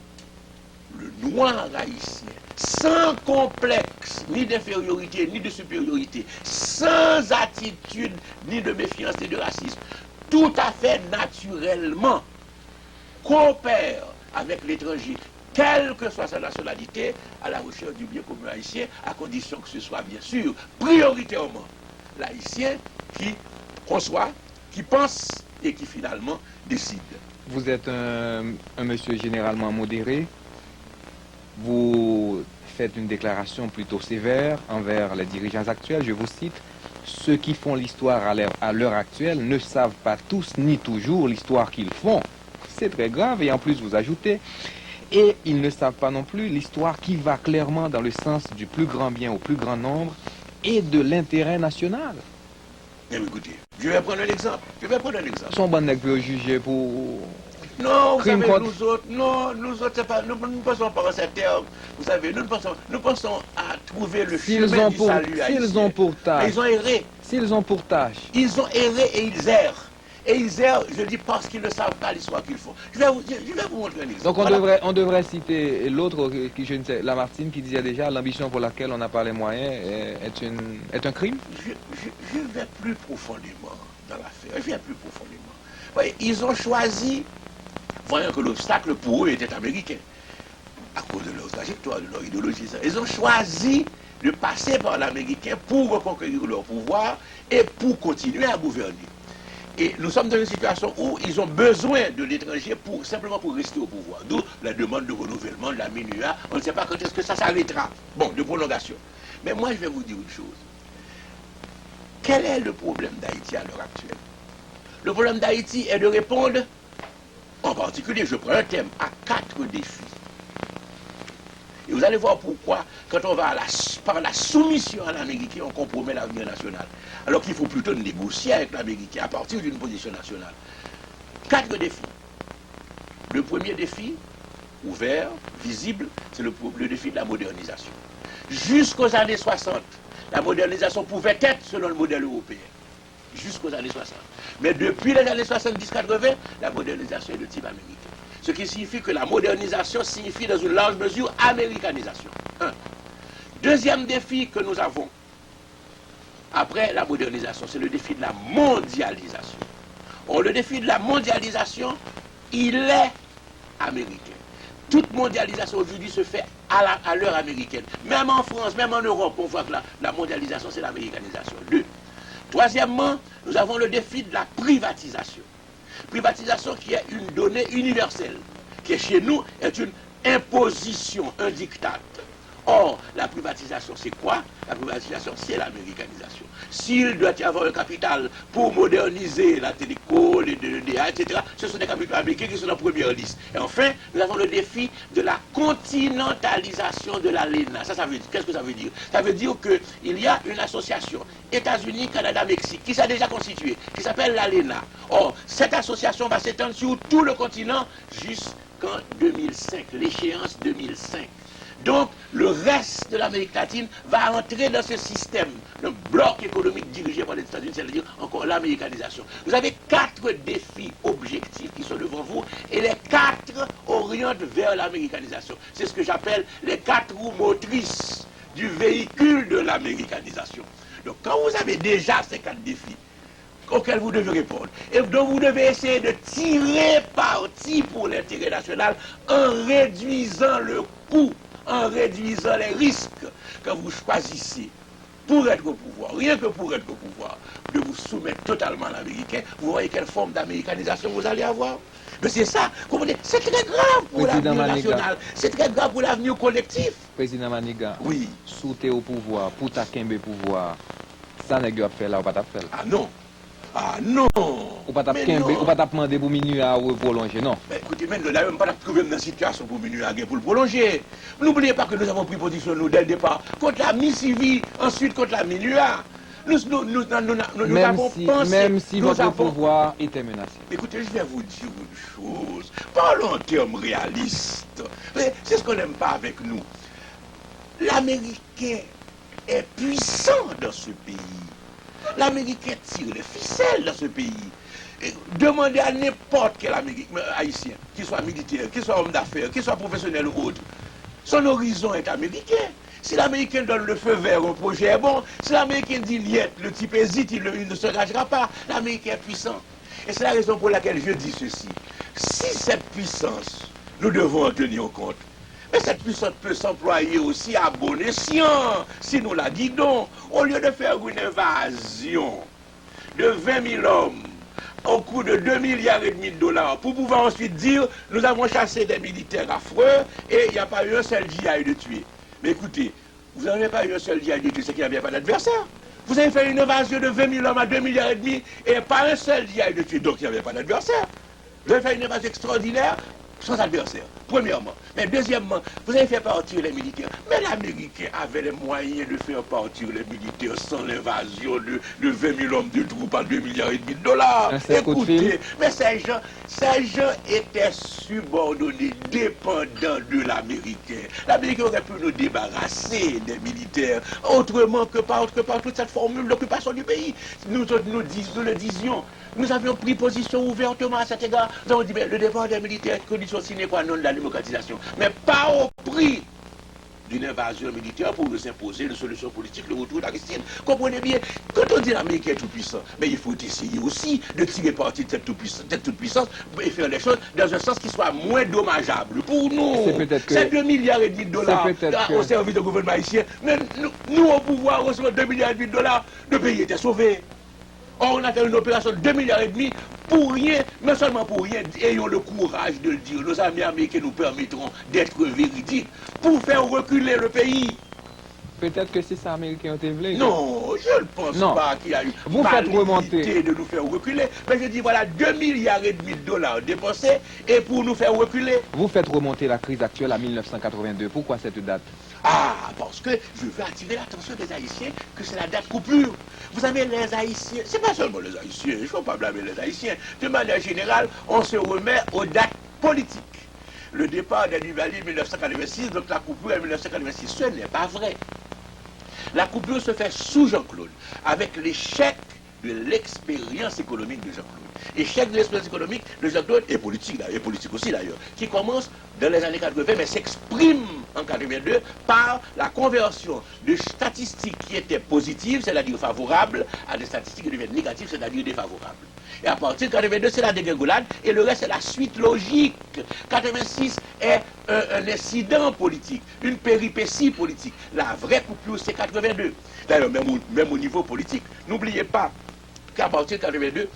le noir haïtien, sans complexe, ni d'infériorité, ni de supériorité, sans attitude, ni de méfiance, ni de racisme, tout à fait naturellement coopère avec l'étranger, quelle que soit sa nationalité, à la recherche du bien commun haïtien, à condition que ce soit bien sûr prioritairement l'haïtien qui conçoit, qui pense et qui finalement décide. Vous êtes un monsieur généralement modéré. Vous faites une déclaration plutôt sévère envers les dirigeants actuels. Je vous cite, ceux qui font l'histoire à l'heure actuelle ne savent pas tous ni toujours l'histoire qu'ils font. C'est très grave. Et en plus, vous ajoutez, et ils ne savent pas non plus l'histoire qui va clairement dans le sens du plus grand bien au plus grand nombre et de l'intérêt national. Eh bien, écoutez, je vais prendre un exemple. Ils sont bons pour juger pour... Non, vous savez, nous autres, pas, nous ne pensons pas en ces termes. Vous savez, nous pensons à trouver le chemin du salut haïtien. S'ils ont pour tâche. Ils ont erré. S'ils ont pour tâche. Ils ont erré et ils errent. Et ils errent, je dis, parce qu'ils ne savent pas l'histoire qu'ils font. Je vais vous montrer un exemple. Donc on devrait citer l'autre, je ne sais, Lamartine, qui disait déjà l'ambition pour laquelle on n'a pas les moyens est un crime. Je vais plus profondément dans l'affaire. Voyez, ils ont choisi, voyant que l'obstacle pour eux était américain, à cause de leur trajectoire, de leur idéologie. Ils ont choisi de passer par l'américain pour reconquérir leur pouvoir et pour continuer à gouverner. Et nous sommes dans une situation où ils ont besoin de l'étranger simplement pour rester au pouvoir. D'où la demande de renouvellement de la MINUA. On ne sait pas quand est-ce que ça s'arrêtera. Bon, de prolongation. Mais moi, je vais vous dire une chose. Quel est le problème d'Haïti à l'heure actuelle? Le problème d'Haïti est de répondre, en particulier, je prends un thème, à 4 défis. Et vous allez voir pourquoi, quand on va par la soumission à l'Américain, on compromet l'avenir national. Alors qu'il faut plutôt négocier avec l'Américain à partir d'une position nationale. 4 défis. Le premier défi, ouvert, visible, c'est le défi de la modernisation. Jusqu'aux années 60, la modernisation pouvait être selon le modèle européen. Jusqu'aux années 60. Mais depuis les années 70-80, la modernisation est de type américain. Ce qui signifie que la modernisation signifie dans une large mesure américanisation. Un. Deuxième défi que nous avons après la modernisation, c'est le défi de la mondialisation. Or, le défi de la mondialisation, il est américain. Toute mondialisation aujourd'hui se fait à l'heure américaine. Même en France, même en Europe, on voit que la mondialisation, c'est l'américanisation. 2. Troisièmement, nous avons le défi de la privatisation. Privatisation qui est une donnée universelle, qui chez nous est une imposition, un diktat. Or, la privatisation, c'est quoi? La privatisation, c'est l'américanisation. S'il doit y avoir un capital pour moderniser la téléco, les DEA, etc., ce sont des capitaux américains qui sont en première liste. Et enfin, nous avons le défi de la continentalisation de l'ALENA. Ça veut dire, qu'est-ce que ça veut dire? Ça veut dire qu'il y a une association États-Unis, Canada, Mexique, qui s'est déjà constituée, qui s'appelle l'ALENA. Or, cette association va s'étendre sur tout le continent jusqu'en 2005, l'échéance 2005. Donc, le reste de l'Amérique latine va entrer dans ce système, le bloc économique dirigé par les États-Unis, c'est-à-dire encore l'américanisation. Vous avez 4 défis objectifs qui sont devant vous, et les 4 orientent vers l'américanisation. C'est ce que j'appelle les 4 roues motrices du véhicule de l'américanisation. Donc, quand vous avez déjà ces 4 défis, auxquels vous devez répondre, et dont vous devez essayer de tirer parti pour l'intérêt national en réduisant le coût, en réduisant les risques que vous choisissez pour être au pouvoir, rien que pour être au pouvoir, de vous soumettre totalement à l'américain, vous voyez quelle forme d'américanisation vous allez avoir. Mais c'est ça, c'est très grave pour l'avenir national, c'est très grave pour l'avenir collectif. Président Maniga, oui. Sous t'es au pouvoir, pour ta kembe pouvoir, ça n'est pas fait là, ou pas fait. Ah non. Ah non! Ou pas demander pour minuit à prolonger, non? Mais écoutez, nous n'avons même pas trouvé dans une situation pour minuit à pour le prolonger. N'oubliez pas que nous avons pris position, nous, dès le départ, contre la mi-civile, ensuite contre la minuit. Nous avons pensé... Même si votre pouvoir était menacé. Écoutez, je vais vous dire une chose. Parlons en termes réalistes. C'est ce qu'on n'aime pas avec nous. L'Américain est puissant dans ce pays. L'Américain tire les ficelles dans ce pays. Et demandez à n'importe quel haïtien, qu'il soit militaire, qu'il soit homme d'affaires, qu'il soit professionnel ou autre, son horizon est américain. Si l'Américain donne le feu vert au projet est bon, si l'Américain dit niet, le type hésite, il ne se engagera pas. L'Américain est puissant. Et c'est la raison pour laquelle je dis ceci. Si cette puissance, nous devons en tenir compte, mais cette puissance peut s'employer aussi à bon escient, si nous la guidons. Au lieu de faire une invasion de 20 000 hommes au coût de 2,5 milliards de dollars, pour pouvoir ensuite dire, nous avons chassé des militaires affreux et il n'y a pas eu un seul GI de tuer. Mais écoutez, vous n'avez pas eu un seul GI de tuer, c'est qu'il n'y avait pas d'adversaire. Vous avez fait une invasion de 20 000 hommes à 2,5 milliards et pas un seul GI de tuer, donc il n'y avait pas d'adversaire. Vous avez fait une invasion extraordinaire, sans adversaire, premièrement. Mais deuxièmement, vous avez fait partir les militaires. Mais l'Américain avait les moyens de faire partir les militaires sans l'invasion de 20 000 hommes de troupes à 2,5 milliards de dollars. Écoutez, mais ces gens étaient subordonnés, dépendants de l'Américain. L'Américain aurait pu nous débarrasser des militaires, autrement que par toute cette formule d'occupation du pays. Nous le disions. Nous avions pris position ouvertement à cet égard. Nous avons dit, mais le départ des militaires est condition sine qua non de la démocratisation. Mais pas au prix d'une invasion militaire pour nous imposer une solution politique, le retour d'Aristide. Comprenez bien, quand on dit l'Amérique est tout puissant, mais il faut essayer aussi de tirer parti de cette toute-puissance et faire les choses dans un sens qui soit moins dommageable pour nous. C'est 2,5 milliards de dollars au service du gouvernement haïtien. Mais nous, au pouvoir, recevons 2,5 milliards de dollars, le pays était sauvé. Or, on a fait une opération de 2,5 milliards pour rien, mais seulement pour rien. Ayons le courage de le dire. Nos amis américains nous permettront d'être véridiques pour faire reculer le pays. Peut-être que c'est ça Américain ont voulu. Non, je ne pense pas qu'il y a eu validité de nous faire reculer. Mais je dis voilà, 2,5 milliards de dollars dépensés et pour nous faire reculer. Vous faites remonter la crise actuelle à 1982. Pourquoi cette date? Ah, parce que je veux attirer l'attention des Haïtiens que c'est la date coupure. Vous avez les Haïtiens, c'est pas seulement les Haïtiens, il ne faut pas blâmer les Haïtiens. De manière générale, on se remet aux dates politiques. Le départ des Duvalier en 1986, donc la coupure en 1986, ce n'est pas vrai. La coupure se fait sous Jean-Claude, avec l'échec de l'expérience économique de Jean-Claude. Échec de l'expérience économique de Jean-Claude, et politique aussi d'ailleurs, qui commence dans les années 80, mais s'exprime en 82 par la conversion de statistiques qui étaient positives, c'est-à-dire favorables, à des statistiques qui deviennent négatives, c'est-à-dire défavorables. Et à partir de 82, c'est la dégringolade, et le reste, c'est la suite logique. 86 est un incident politique, une péripétie politique. La vraie coupure, c'est 82. D'ailleurs, même au niveau politique, n'oubliez pas qu'à partir de 82,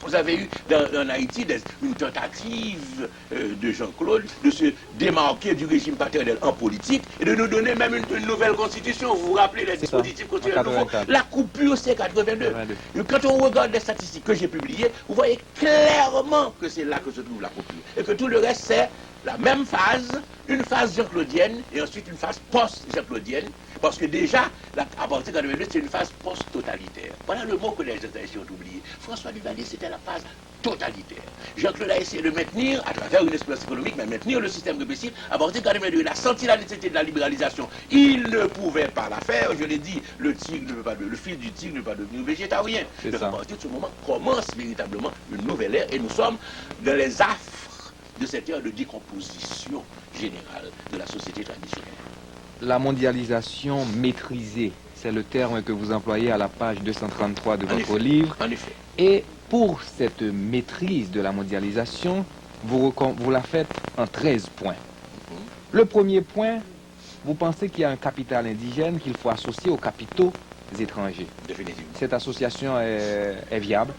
Vous avez eu en Haïti une tentative de Jean-Claude de se démarquer du régime paternel en politique et de nous donner même une nouvelle constitution. Vous vous rappelez les dispositifs constitutionnels nouveaux? La coupure, c'est 82. Quand on regarde les statistiques que j'ai publiées, vous voyez clairement que c'est là que se trouve la coupure. Et que tout le reste, c'est la même phase, une phase jean-claudienne et ensuite une phase post-jean-claudienne, parce que déjà, à partir de 2022, c'est une phase post-totalitaire. Voilà le mot que les Haïtiens ont oublié. François Duvalier, c'était la phase totalitaire. Jean-Claude a essayé de maintenir, à travers une expérience économique, mais maintenir le système répressif. À partir de 2022, il a senti la nécessité de la libéralisation. Il ne pouvait pas la faire. Je l'ai dit, le fils du tigre ne peut pas devenir végétarien. Donc, à partir de ce moment, commence véritablement une nouvelle ère et nous sommes dans les affres de cette ère de décomposition générale de la société traditionnelle. La mondialisation maîtrisée, c'est le terme que vous employez à la page 233 de votre livre. En effet. Et pour cette maîtrise de la mondialisation, vous la faites en 13 points. Le premier point, vous pensez qu'il y a un capital indigène qu'il faut associer aux capitaux étrangers. Définitivement. Cette association est viable?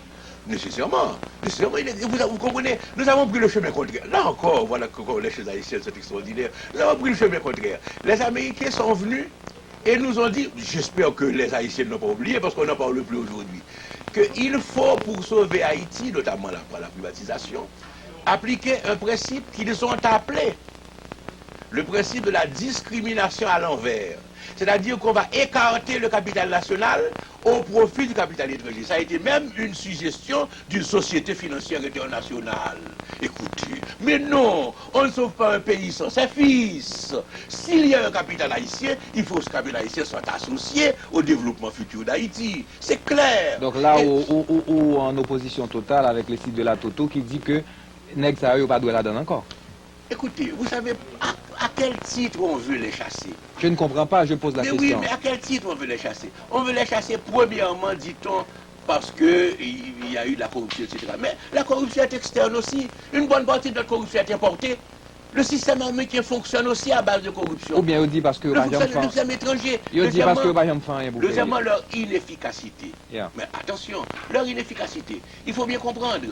Nécessairement. Vous comprenez, nous avons pris le chemin contraire. Là encore, voilà que les choses haïtiennes sont extraordinaires. Nous avons pris le chemin contraire. Les Américains sont venus et nous ont dit, j'espère que les Haïtiens n'ont pas oublié, parce qu'on n'en parle plus aujourd'hui, qu'il faut, pour sauver Haïti, notamment la privatisation, appliquer un principe qu'ils ont appelé le principe de la discrimination à l'envers. C'est-à-dire qu'on va écarter le capital national au profit du capital étranger. Ça a été même une suggestion d'une société financière internationale. Écoutez, mais non, on ne sauve pas un pays sans ses fils. S'il y a un capital haïtien, il faut que ce capital haïtien soit associé au développement futur d'Haïti. C'est clair. Donc là où en opposition totale avec les sites de la Toto qui dit que nèg sa yo pas doit la donner encore. Écoutez, vous savez à quel titre on veut les chasser? Je ne comprends pas, je pose la question. Oui, mais à quel titre on veut les chasser? On veut les chasser premièrement, dit-on, parce qu'il y a eu de la corruption, etc. Mais la corruption est externe aussi. Une bonne partie de notre corruption est importée. Le système américain fonctionne aussi à base de corruption. Ou bien on dit parce que le système étranger. Il dit parce que deuxièmement, leur inefficacité. Yeah. Mais attention, leur inefficacité. Il faut bien comprendre.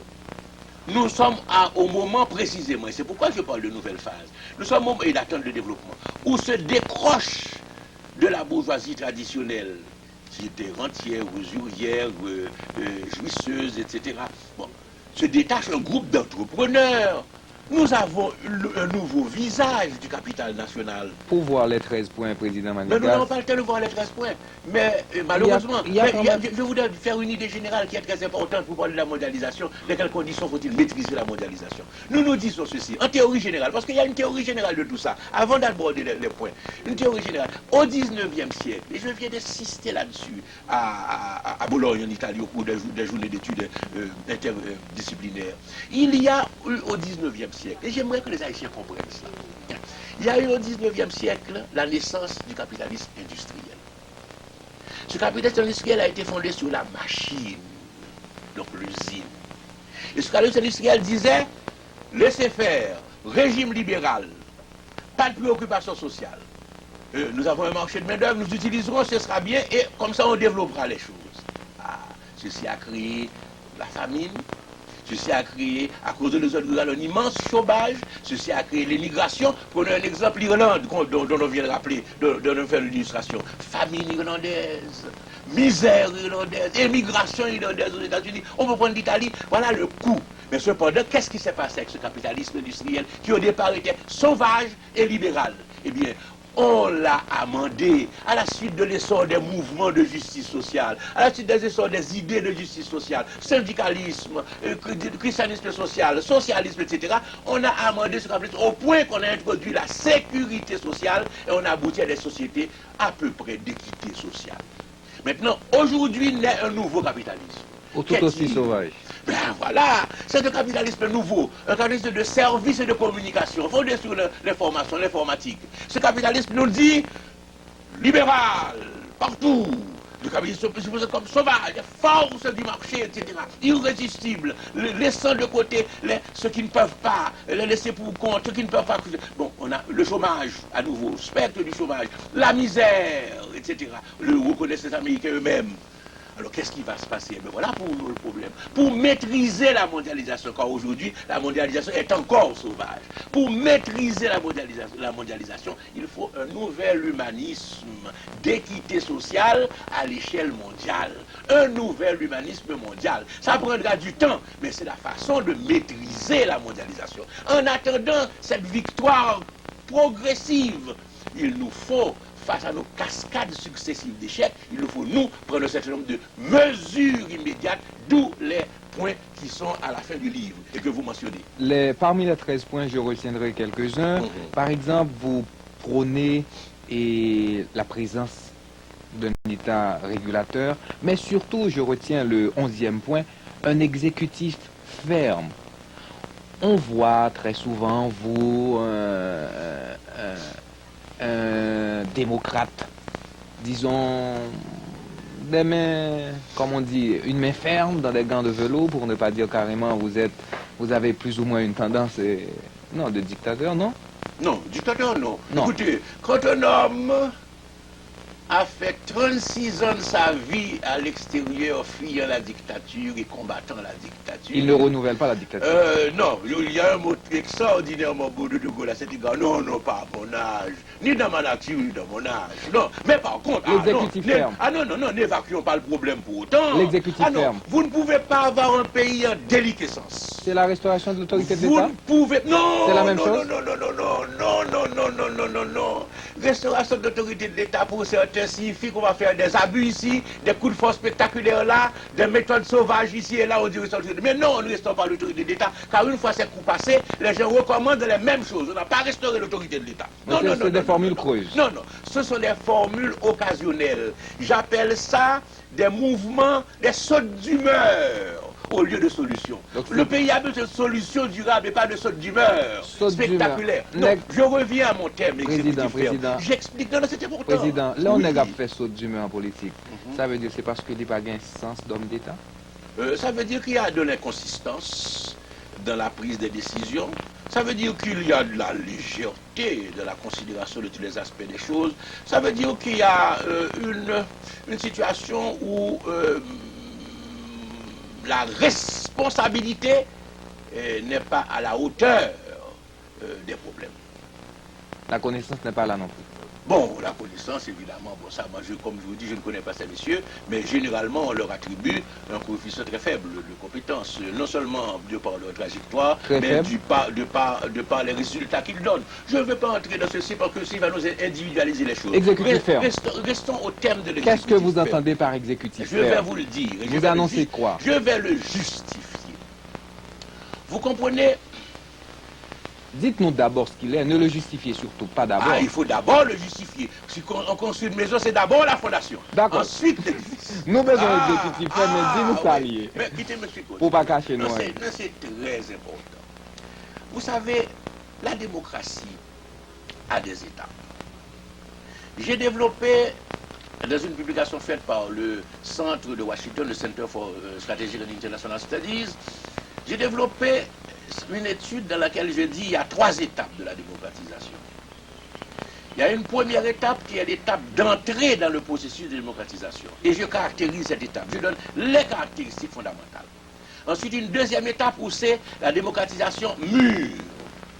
Nous sommes au moment précisément, et c'est pourquoi je parle de nouvelle phase, nous sommes au moment d'attente de développement, où se décroche de la bourgeoisie traditionnelle, qui était rentière, usurière, jouisseuse, etc. Bon, se détache un groupe d'entrepreneurs. Nous avons un nouveau visage du capital national. Pour voir les 13 points, Président Manigas. Mais nous n'avons pas le temps de voir les 13 points. Mais malheureusement, je voudrais faire une idée générale qui est très importante pour parler de la mondialisation. Dans quelles conditions faut-il maîtriser la mondialisation? Nous disons ceci, en théorie générale, parce qu'il y a une théorie générale de tout ça, avant d'aborder les points. Une théorie générale. Au 19e siècle, et je viens d'insister là-dessus à Bologne, en Italie, au cours des journées d'études interdisciplinaires, il y a eu au 19e siècle, et j'aimerais que les Haïtiens comprennent ça. Il y a eu au 19e siècle la naissance du capitalisme industriel. Ce capitalisme industriel a été fondé sur la machine, donc l'usine. Et ce capitalisme industriel disait, laissez faire, régime libéral, pas de préoccupation sociale. Nous avons un marché de main-d'œuvre, nous utiliserons, ce sera bien, et comme ça on développera les choses. Ceci a créé la famine. Ceci a créé, à cause de nos zones rurales, un immense chômage. Ceci a créé l'émigration. Prenons un exemple, l'Irlande, dont on vient de rappeler, dont on fait l'illustration. Famine irlandaise, misère irlandaise, émigration irlandaise aux États-Unis. On peut prendre l'Italie, voilà le coût. Mais cependant, qu'est-ce qui s'est passé avec ce capitalisme industriel qui au départ était sauvage et libéral? Eh bien, on l'a amendé à la suite de l'essor des mouvements de justice sociale, à la suite des essors des idées de justice sociale, syndicalisme, christianisme social, socialisme, etc. On a amendé ce capitalisme au point qu'on a introduit la sécurité sociale et on a abouti à des sociétés à peu près d'équité sociale. Maintenant, aujourd'hui naît un nouveau capitalisme. Tout aussi sauvage. Ben voilà, c'est un capitalisme nouveau, un capitalisme de services et de communication, fondé sur l'information, l'informatique. Ce capitalisme nous dit libéral, partout. Le capitalisme se comme sauvage, force du marché, etc. Irrésistible, laissant de côté ceux qui ne peuvent pas, les laisser pour compte, ceux qui ne peuvent pas. Bon, on a le chômage, à nouveau, spectre du chômage, la misère, etc. Vous connaissez les Américains eux-mêmes. Alors qu'est-ce qui va se passer? Ben voilà pour nous le problème. Pour maîtriser la mondialisation, car aujourd'hui la mondialisation est encore sauvage. Pour maîtriser la mondialisation, il faut un nouvel humanisme d'équité sociale à l'échelle mondiale. Un nouvel humanisme mondial. Ça prendra du temps, mais c'est la façon de maîtriser la mondialisation. En attendant cette victoire progressive, il nous faut, face à nos cascades successives d'échecs, il nous faut, nous, prendre un certain nombre de mesures immédiates, d'où les points qui sont à la fin du livre et que vous mentionnez. Parmi les 13 points, je retiendrai quelques-uns. Par exemple, vous prônez la présence d'un État régulateur, mais surtout, je retiens le 11e point, un exécutif ferme. On voit très souvent, vous, un démocrate, disons, des mains, comme on dit, une main ferme dans des gants de velours, pour ne pas dire carrément vous avez plus ou moins une tendance, non, de dictateur, non? Non, dictateur, non. Non. Écoutez, quand un homme a fait 36 ans de sa vie à l'extérieur, fuyant la dictature et combattant la dictature. Il ne renouvelle pas la dictature. Non, il y a un mot extraordinairement beau de Gaulle à cet égard. Non, non, pas à mon âge, ni dans ma nature, ni dans mon âge. Non, mais par contre, l'exécutif ferme. Non, n'évacuons pas le problème pour autant. L'exécutif ferme. Vous ne pouvez pas avoir un pays en déliquescence. C'est la restauration de l'autorité de Vous l'État? ne pouvez... Non, c'est la même non, chose? Non. Restauration de l'autorité de l'État pour certains signifie qu'on va faire des abus ici, des coups de force spectaculaires là, des méthodes sauvages ici et là, on dit restauration. Mais non, on ne restaure pas l'autorité de l'État, car une fois ces coups passés, les gens recommandent les mêmes choses. On n'a pas restauré l'autorité de l'État. Non, c'est des formules creuses. Non, ce sont des formules occasionnelles. J'appelle ça des mouvements, des sautes d'humeur au lieu de solutions. Le pays a besoin de solutions durables et pas de sautes d'humeur spectaculaires. Non, je reviens à mon thème. Président. J'explique, non, c'était important. Président, là on a fait saute d'humeur en politique. Ça veut dire c'est parce qu'il n'y a pas un sens d'homme d'État? Ça veut dire qu'il y a de l'inconsistance dans la prise des décisions. Ça veut dire qu'il y a de la légèreté, de la considération de tous les aspects des choses. Ça veut dire qu'il y a une situation où la responsabilité n'est pas à la hauteur des problèmes. La connaissance n'est pas là non plus. Bon, la connaissance, évidemment, bon, ça, moi, comme je vous dis, je ne connais pas ces messieurs, mais généralement, on leur attribue un coefficient très faible de compétence, non seulement de par leur trajectoire, mais de par les résultats qu'ils donnent. Je ne veux pas entrer dans ceci parce que ça va nous individualiser les choses. Exécutif ferme. Restons au terme de l'exécutif. Qu'est-ce que vous entendez par exécutif ferme? Je vais vous le dire. Vous annoncez quoi? Je vais le justifier. Vous comprenez? Dites-nous d'abord ce qu'il est, ne le justifiez surtout pas d'abord. Ah, il faut d'abord le justifier. Si on construit une maison, c'est d'abord la fondation. D'accord. Ensuite, l'édifice. Nous besoin d'exécutif ferme, mais dis-nous ça lié. Mais quittez monsieur Côte. Pour pas cacher nous. C'est très important. Vous savez, la démocratie a des étapes. J'ai développé, dans une publication faite par le centre de Washington, le Center for Strategic and International Studies, j'ai développé une étude dans laquelle je dis qu'il y a 3 étapes de la démocratisation. Il y a une première étape qui est l'étape d'entrée dans le processus de démocratisation. Et je caractérise cette étape. Je donne les caractéristiques fondamentales. Ensuite, une deuxième étape où c'est la démocratisation mûre,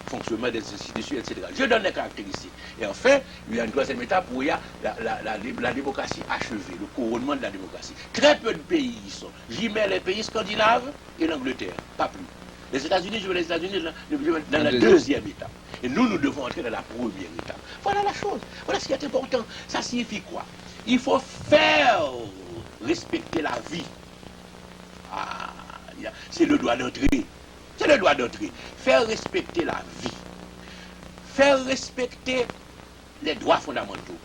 fonctionnement des institutions, etc. Je donne les caractéristiques. Et enfin, il y a une troisième étape où il y a la démocratie achevée, le couronnement de la démocratie. Très peu de pays y sont. J'y mets les pays scandinaves et l'Angleterre, pas plus. Les États-Unis, je veux les États-Unis dans la deuxième étape. Et nous devons entrer dans la première étape. Voilà la chose. Voilà ce qui est important. Ça signifie quoi? Il faut faire respecter la vie. Ah, c'est le droit d'entrée. C'est le droit d'entrée. Faire respecter la vie. Faire respecter les droits fondamentaux.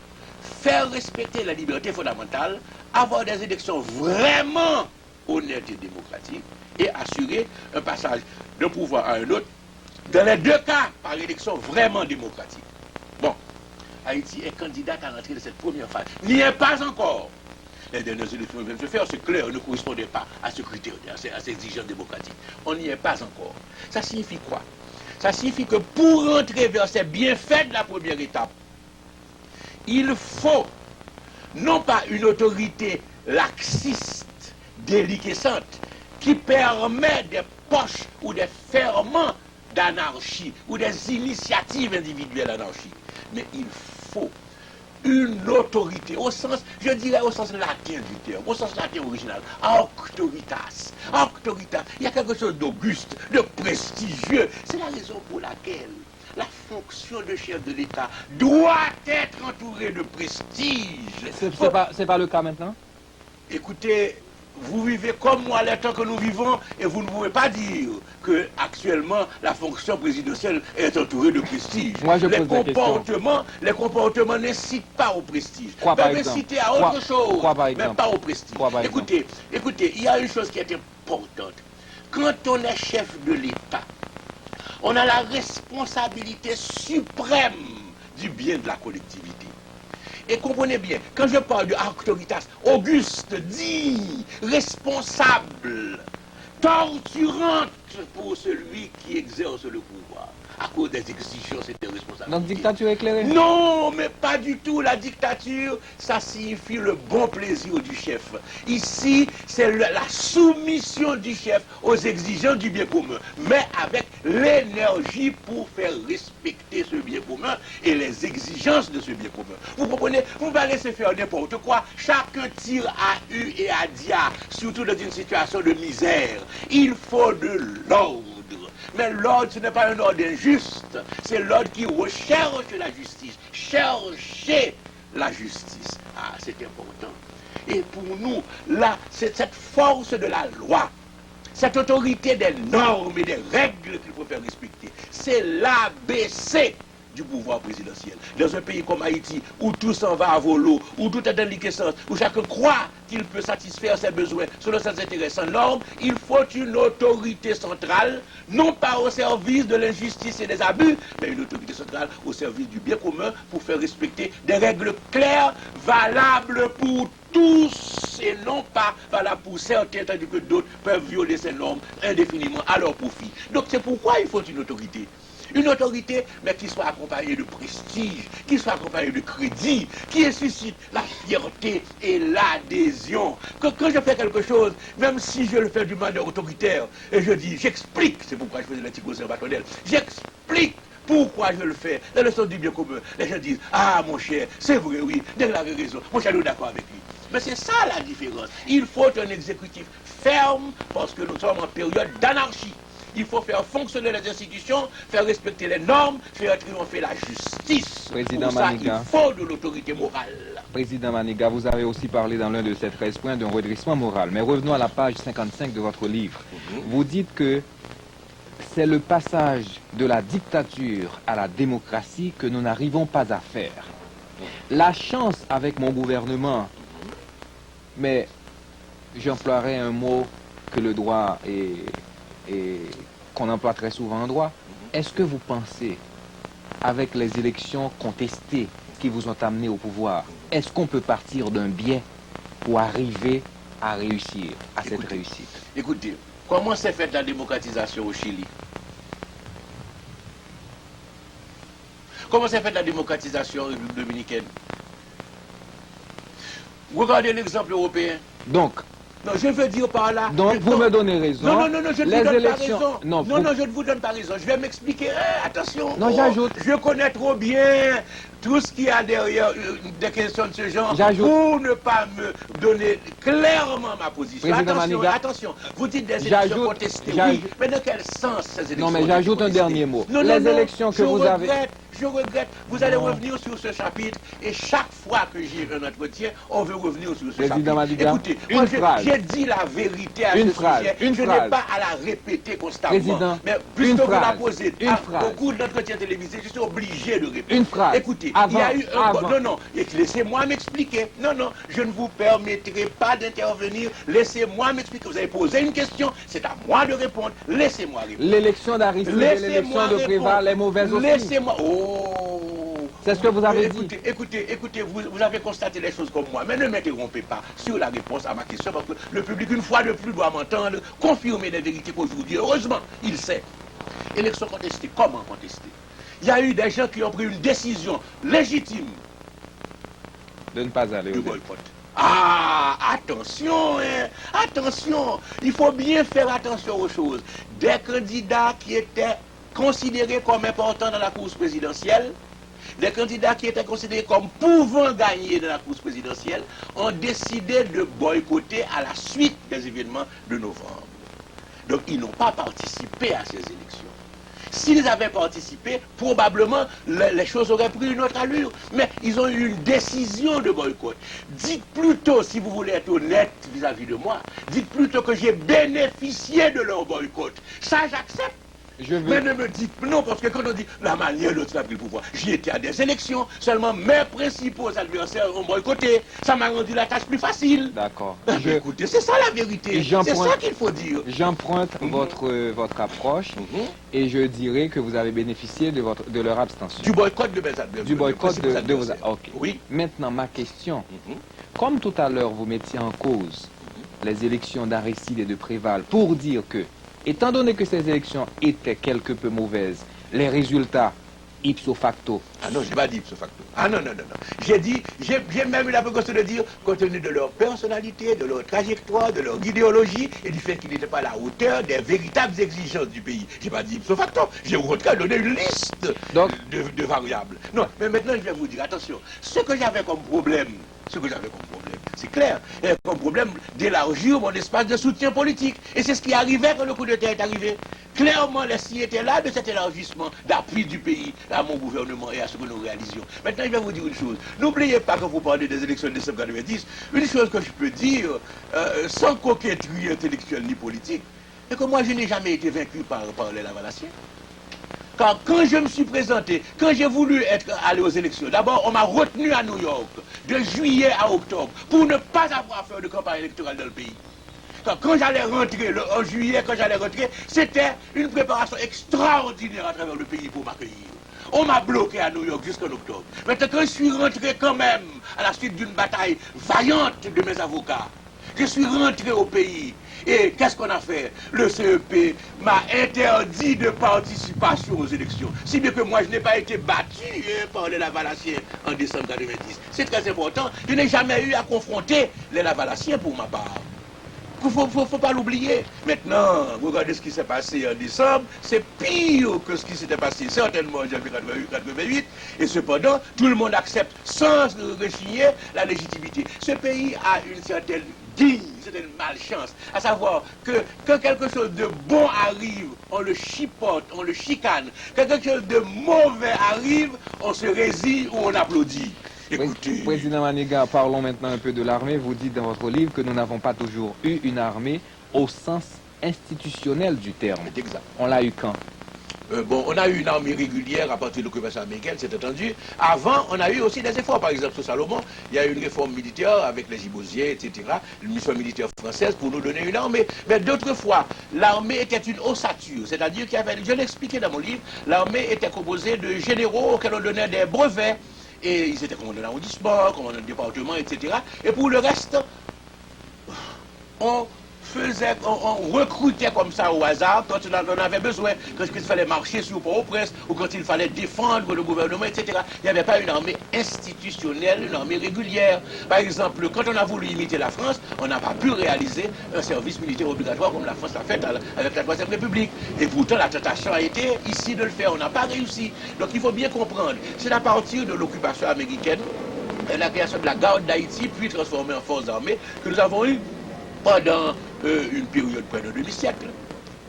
Faire respecter la liberté fondamentale. Avoir des élections vraiment honnêtes et démocratiques. Et assurer un passage d'un pouvoir à un autre, dans les deux cas, par élection vraiment démocratique. Bon, Haïti est candidate à l'entrée de cette première phase. N'y est pas encore. Les dernières élections viennent se faire, c'est clair, ne correspondait pas à ce critère, à ces exigences démocratiques. On n'y est pas encore. Ça signifie quoi? Ça signifie que pour entrer vers ces bienfaits de la première étape, il faut non pas une autorité laxiste, déliquescente, qui permet des poches ou des ferments d'anarchie ou des initiatives individuelles anarchiques. Mais il faut une autorité, au sens, je dirais au sens latin du terme, au sens latin original, auctoritas. Auctoritas, il y a quelque chose d'auguste, de prestigieux. C'est la raison pour laquelle la fonction de chef de l'État doit être entourée de prestige. C'est pas le cas maintenant? Écoutez, vous vivez comme moi les temps que nous vivons et vous ne pouvez pas dire que actuellement la fonction présidentielle est entourée de prestige. Moi, je pose les comportements n'incitent pas au prestige. Quoi, par Peuvent exemple? inciter à autre chose, Quoi, par mais exemple? pas au prestige. Quoi, par exemple? Écoutez, il y a une chose qui est importante. Quand on est chef de l'État, on a la responsabilité suprême du bien de la collectivité. Et comprenez bien, quand je parle de auctoritas, Auguste dit responsable, torturante pour celui qui exerce le pouvoir, à cause des exigences et des responsabilités. Donc dictature éclairée? Non, mais pas du tout. La dictature, ça signifie le bon plaisir du chef. Ici, c'est la soumission du chef aux exigences du bien commun, mais avec l'énergie pour faire respecter ce bien commun et les exigences de ce bien commun. Vous comprenez? Vous ne pouvez pas laisser faire n'importe quoi. Chacun tire à U et à dia, surtout dans une situation de misère. Il faut de l'ordre. Mais l'ordre, ce n'est pas un ordre injuste, c'est l'ordre qui recherche la justice. Chercher la justice. Ah, c'est important. Et pour nous, là, c'est cette force de la loi, cette autorité des normes et des règles qu'il faut faire respecter. C'est l'ABC du pouvoir présidentiel. Dans un pays comme Haïti, où tout s'en va à volo, où tout est en liquescence, où chacun croit qu'il peut satisfaire ses besoins selon ses intérêts sans normes, il faut une autorité centrale, non pas au service de l'injustice et des abus, mais une autorité centrale au service du bien commun pour faire respecter des règles claires, valables pour tous et non pas valables pour certains, tandis que d'autres peuvent violer ces normes indéfiniment à leur profit. Donc c'est pourquoi il faut une autorité. Une autorité, mais qui soit accompagnée de prestige, qui soit accompagnée de crédit, qui suscite la fierté et l'adhésion. Quand je fais quelque chose, même si je le fais d'une manière autoritaire, et je dis, j'explique, c'est pourquoi je faisais l'éthique conservationnelle, j'explique pourquoi je le fais, dans le sens du bien commun. Les gens disent, ah mon cher, c'est vrai, oui, Deng avait raison, mon cher, nous d'accord avec lui. Mais c'est ça la différence. Il faut un exécutif ferme, parce que nous sommes en période d'anarchie. Il faut faire fonctionner les institutions, faire respecter les normes, faire triompher la justice. Président Pour ça, Maniga. il faut de l'autorité morale. Président Maniga, vous avez aussi parlé dans l'un de ces 13 points d'un redressement moral. Mais revenons à la page 55 de votre livre. Vous dites que c'est le passage de la dictature à la démocratie que nous n'arrivons pas à faire. La chance avec mon gouvernement, mais j'emploierai un mot que le droit et qu'on emploie très souvent en droit. Est-ce que vous pensez, avec les élections contestées qui vous ont amené au pouvoir, est-ce qu'on peut partir d'un biais pour arriver à réussir, à cette réussite? Écoutez, comment s'est faite la démocratisation au Chili? Comment s'est faite la démocratisation en République dominicaine? Regardez l'exemple européen. Donc, non, je veux dire par là... Donc, vous me donnez raison. Non, je ne vous donne pas raison. Non, je ne vous donne pas raison. Je vais m'expliquer. Attention. Non, j'ajoute. Je connais trop bien tout ce qu'il y a derrière des questions de ce genre pour ne pas me donner clairement ma position. Attention. Vous dites des élections contestées. Oui, mais dans quel sens ces élections? Non, mais j'ajoute un dernier mot. Les élections que vous avez... Je regrette. Vous allez revenir sur ce chapitre et chaque fois que j'ai un entretien, on veut revenir sur ce chapitre. Maniga, écoutez, j'ai dit la vérité à ce sujet. Je n'ai pas à la répéter constamment. Président, mais puisque vous la posez au cours de l'entretien télévisé, je suis obligé de répondre. Une phrase. Écoutez, il y a eu un... Non, laissez-moi m'expliquer. Non, je ne vous permettrai pas d'intervenir. Laissez-moi m'expliquer. Vous avez posé une question, c'est à moi de répondre. Laissez-moi répondre. L'élection d'Aristide et l'élection de Préval, les mauvaises aussi. Laissez-moi... C'est ce que vous avez dit. Écoutez, vous avez constaté les choses comme moi, mais ne m'interrompez pas sur la réponse à ma question, parce que le public, une fois de plus, doit m'entendre confirmer des vérités qu'aujourd'hui, heureusement, il sait. Élection contestée, comment contester? Il y a eu des gens qui ont pris une décision légitime de ne pas aller de boycott. Ah, attention, hein, attention, il faut bien faire attention aux choses. Des candidats qui étaient considérés comme importants dans la course présidentielle, des candidats qui étaient considérés comme pouvant gagner dans la course présidentielle, ont décidé de boycotter à la suite des événements de novembre. Donc, ils n'ont pas participé à ces élections. S'ils avaient participé, probablement les choses auraient pris une autre allure. Mais ils ont eu une décision de boycott. Dites plutôt, si vous voulez être honnête vis-à-vis de moi, dites plutôt que j'ai bénéficié de leur boycott. Ça, j'accepte. Mais ne me dites non, parce que quand on dit la manière dont il a pris le pouvoir, j'y étais à des élections, seulement mes principaux adversaires ont boycotté. Ça m'a rendu la tâche plus facile. D'accord. Écoutez, c'est ça la vérité. C'est ça qu'il faut dire. J'emprunte votre approche et je dirais que vous avez bénéficié de leur abstention. Du boycott de mes adversaires. Du boycott de vos adversaires. Ok. Oui. Maintenant, ma question. Comme tout à l'heure, vous mettiez en cause les élections d'Aristide et de Préval pour dire que, étant donné que ces élections étaient quelque peu mauvaises, les résultats ipso facto. Ah non, je n'ai pas dit ipso facto. Ah non, non, non, non. J'ai même eu la précaution de dire, compte tenu de leur personnalité, de leur trajectoire, de leur idéologie et du fait qu'ils n'étaient pas à la hauteur des véritables exigences du pays. Je n'ai pas dit ipso facto. J'ai au contraire donné une liste de variables. Non, mais maintenant je vais vous dire, attention, ce que j'avais comme problème, c'est clair, et comme problème d'élargir mon espace de soutien politique. Et c'est ce qui arrivait quand le coup d'État est arrivé. Clairement, les signes étaient là de cet élargissement d'appui du pays à mon gouvernement et à ce que nous réalisions. Maintenant, je vais vous dire une chose. N'oubliez pas, quand vous parlez des élections de décembre 90, une chose que je peux dire, sans coquetterie intellectuelle ni politique, c'est que moi, je n'ai jamais été vaincu par les Lavalassiens. Car quand je me suis présenté, quand j'ai voulu aller aux élections, d'abord on m'a retenu à New York de juillet à octobre pour ne pas avoir à faire de campagne électorale dans le pays. Car quand j'allais rentrer, en juillet, c'était une préparation extraordinaire à travers le pays pour m'accueillir. On m'a bloqué à New York jusqu'en octobre. Maintenant, quand je suis rentré quand même, à la suite d'une bataille vaillante de mes avocats, je suis rentré au pays. Et qu'est-ce qu'on a fait? Le CEP m'a interdit de participation aux élections. Si bien que moi, je n'ai pas été battu par les Lavalassiens en décembre 90. C'est très important. Je n'ai jamais eu à confronter les Lavalassiens pour ma part. Il ne faut pas l'oublier. Maintenant, regardez ce qui s'est passé en décembre. C'est pire que ce qui s'était passé certainement en janvier 88. Et cependant, tout le monde accepte sans rechigner la légitimité. Ce pays a une certaine malchance, à savoir que quand quelque chose de bon arrive, on le chipote, on le chicane. Quand quelque chose de mauvais arrive, on se résigne ou on applaudit. Écoutez. Président Maniga, parlons maintenant un peu de l'armée. Vous dites dans votre livre que nous n'avons pas toujours eu une armée au sens institutionnel du terme. C'est exact. On l'a eu quand? On a eu une armée régulière à partir de l'occupation américaine, c'est entendu. Avant, on a eu aussi des efforts. Par exemple, sur Salomon, il y a eu une réforme militaire avec les Gibosiers, etc. Une mission militaire française pour nous donner une armée. Mais d'autres fois, l'armée était une ossature. C'est-à-dire qu'il y avait, je l'ai expliqué dans mon livre, l'armée était composée de généraux auxquels on donnait des brevets. Et ils étaient commandants d'arrondissement, commandants de département, etc. Et pour le reste, on recrutait comme ça au hasard quand on en avait besoin, quand il fallait marcher sur Port-au-Prince ou quand il fallait défendre le gouvernement, etc. Il n'y avait pas une armée institutionnelle, une armée régulière. Par exemple, quand on a voulu imiter la France, on n'a pas pu réaliser un service militaire obligatoire comme la France l'a fait avec la Troisième République. Et pourtant, la tentation a été ici de le faire. On n'a pas réussi. Donc il faut bien comprendre, c'est à partir de l'occupation américaine, la création de la garde d'Haïti, puis transformée en force armée, que nous avons eu pendant une période près de demi-siècle,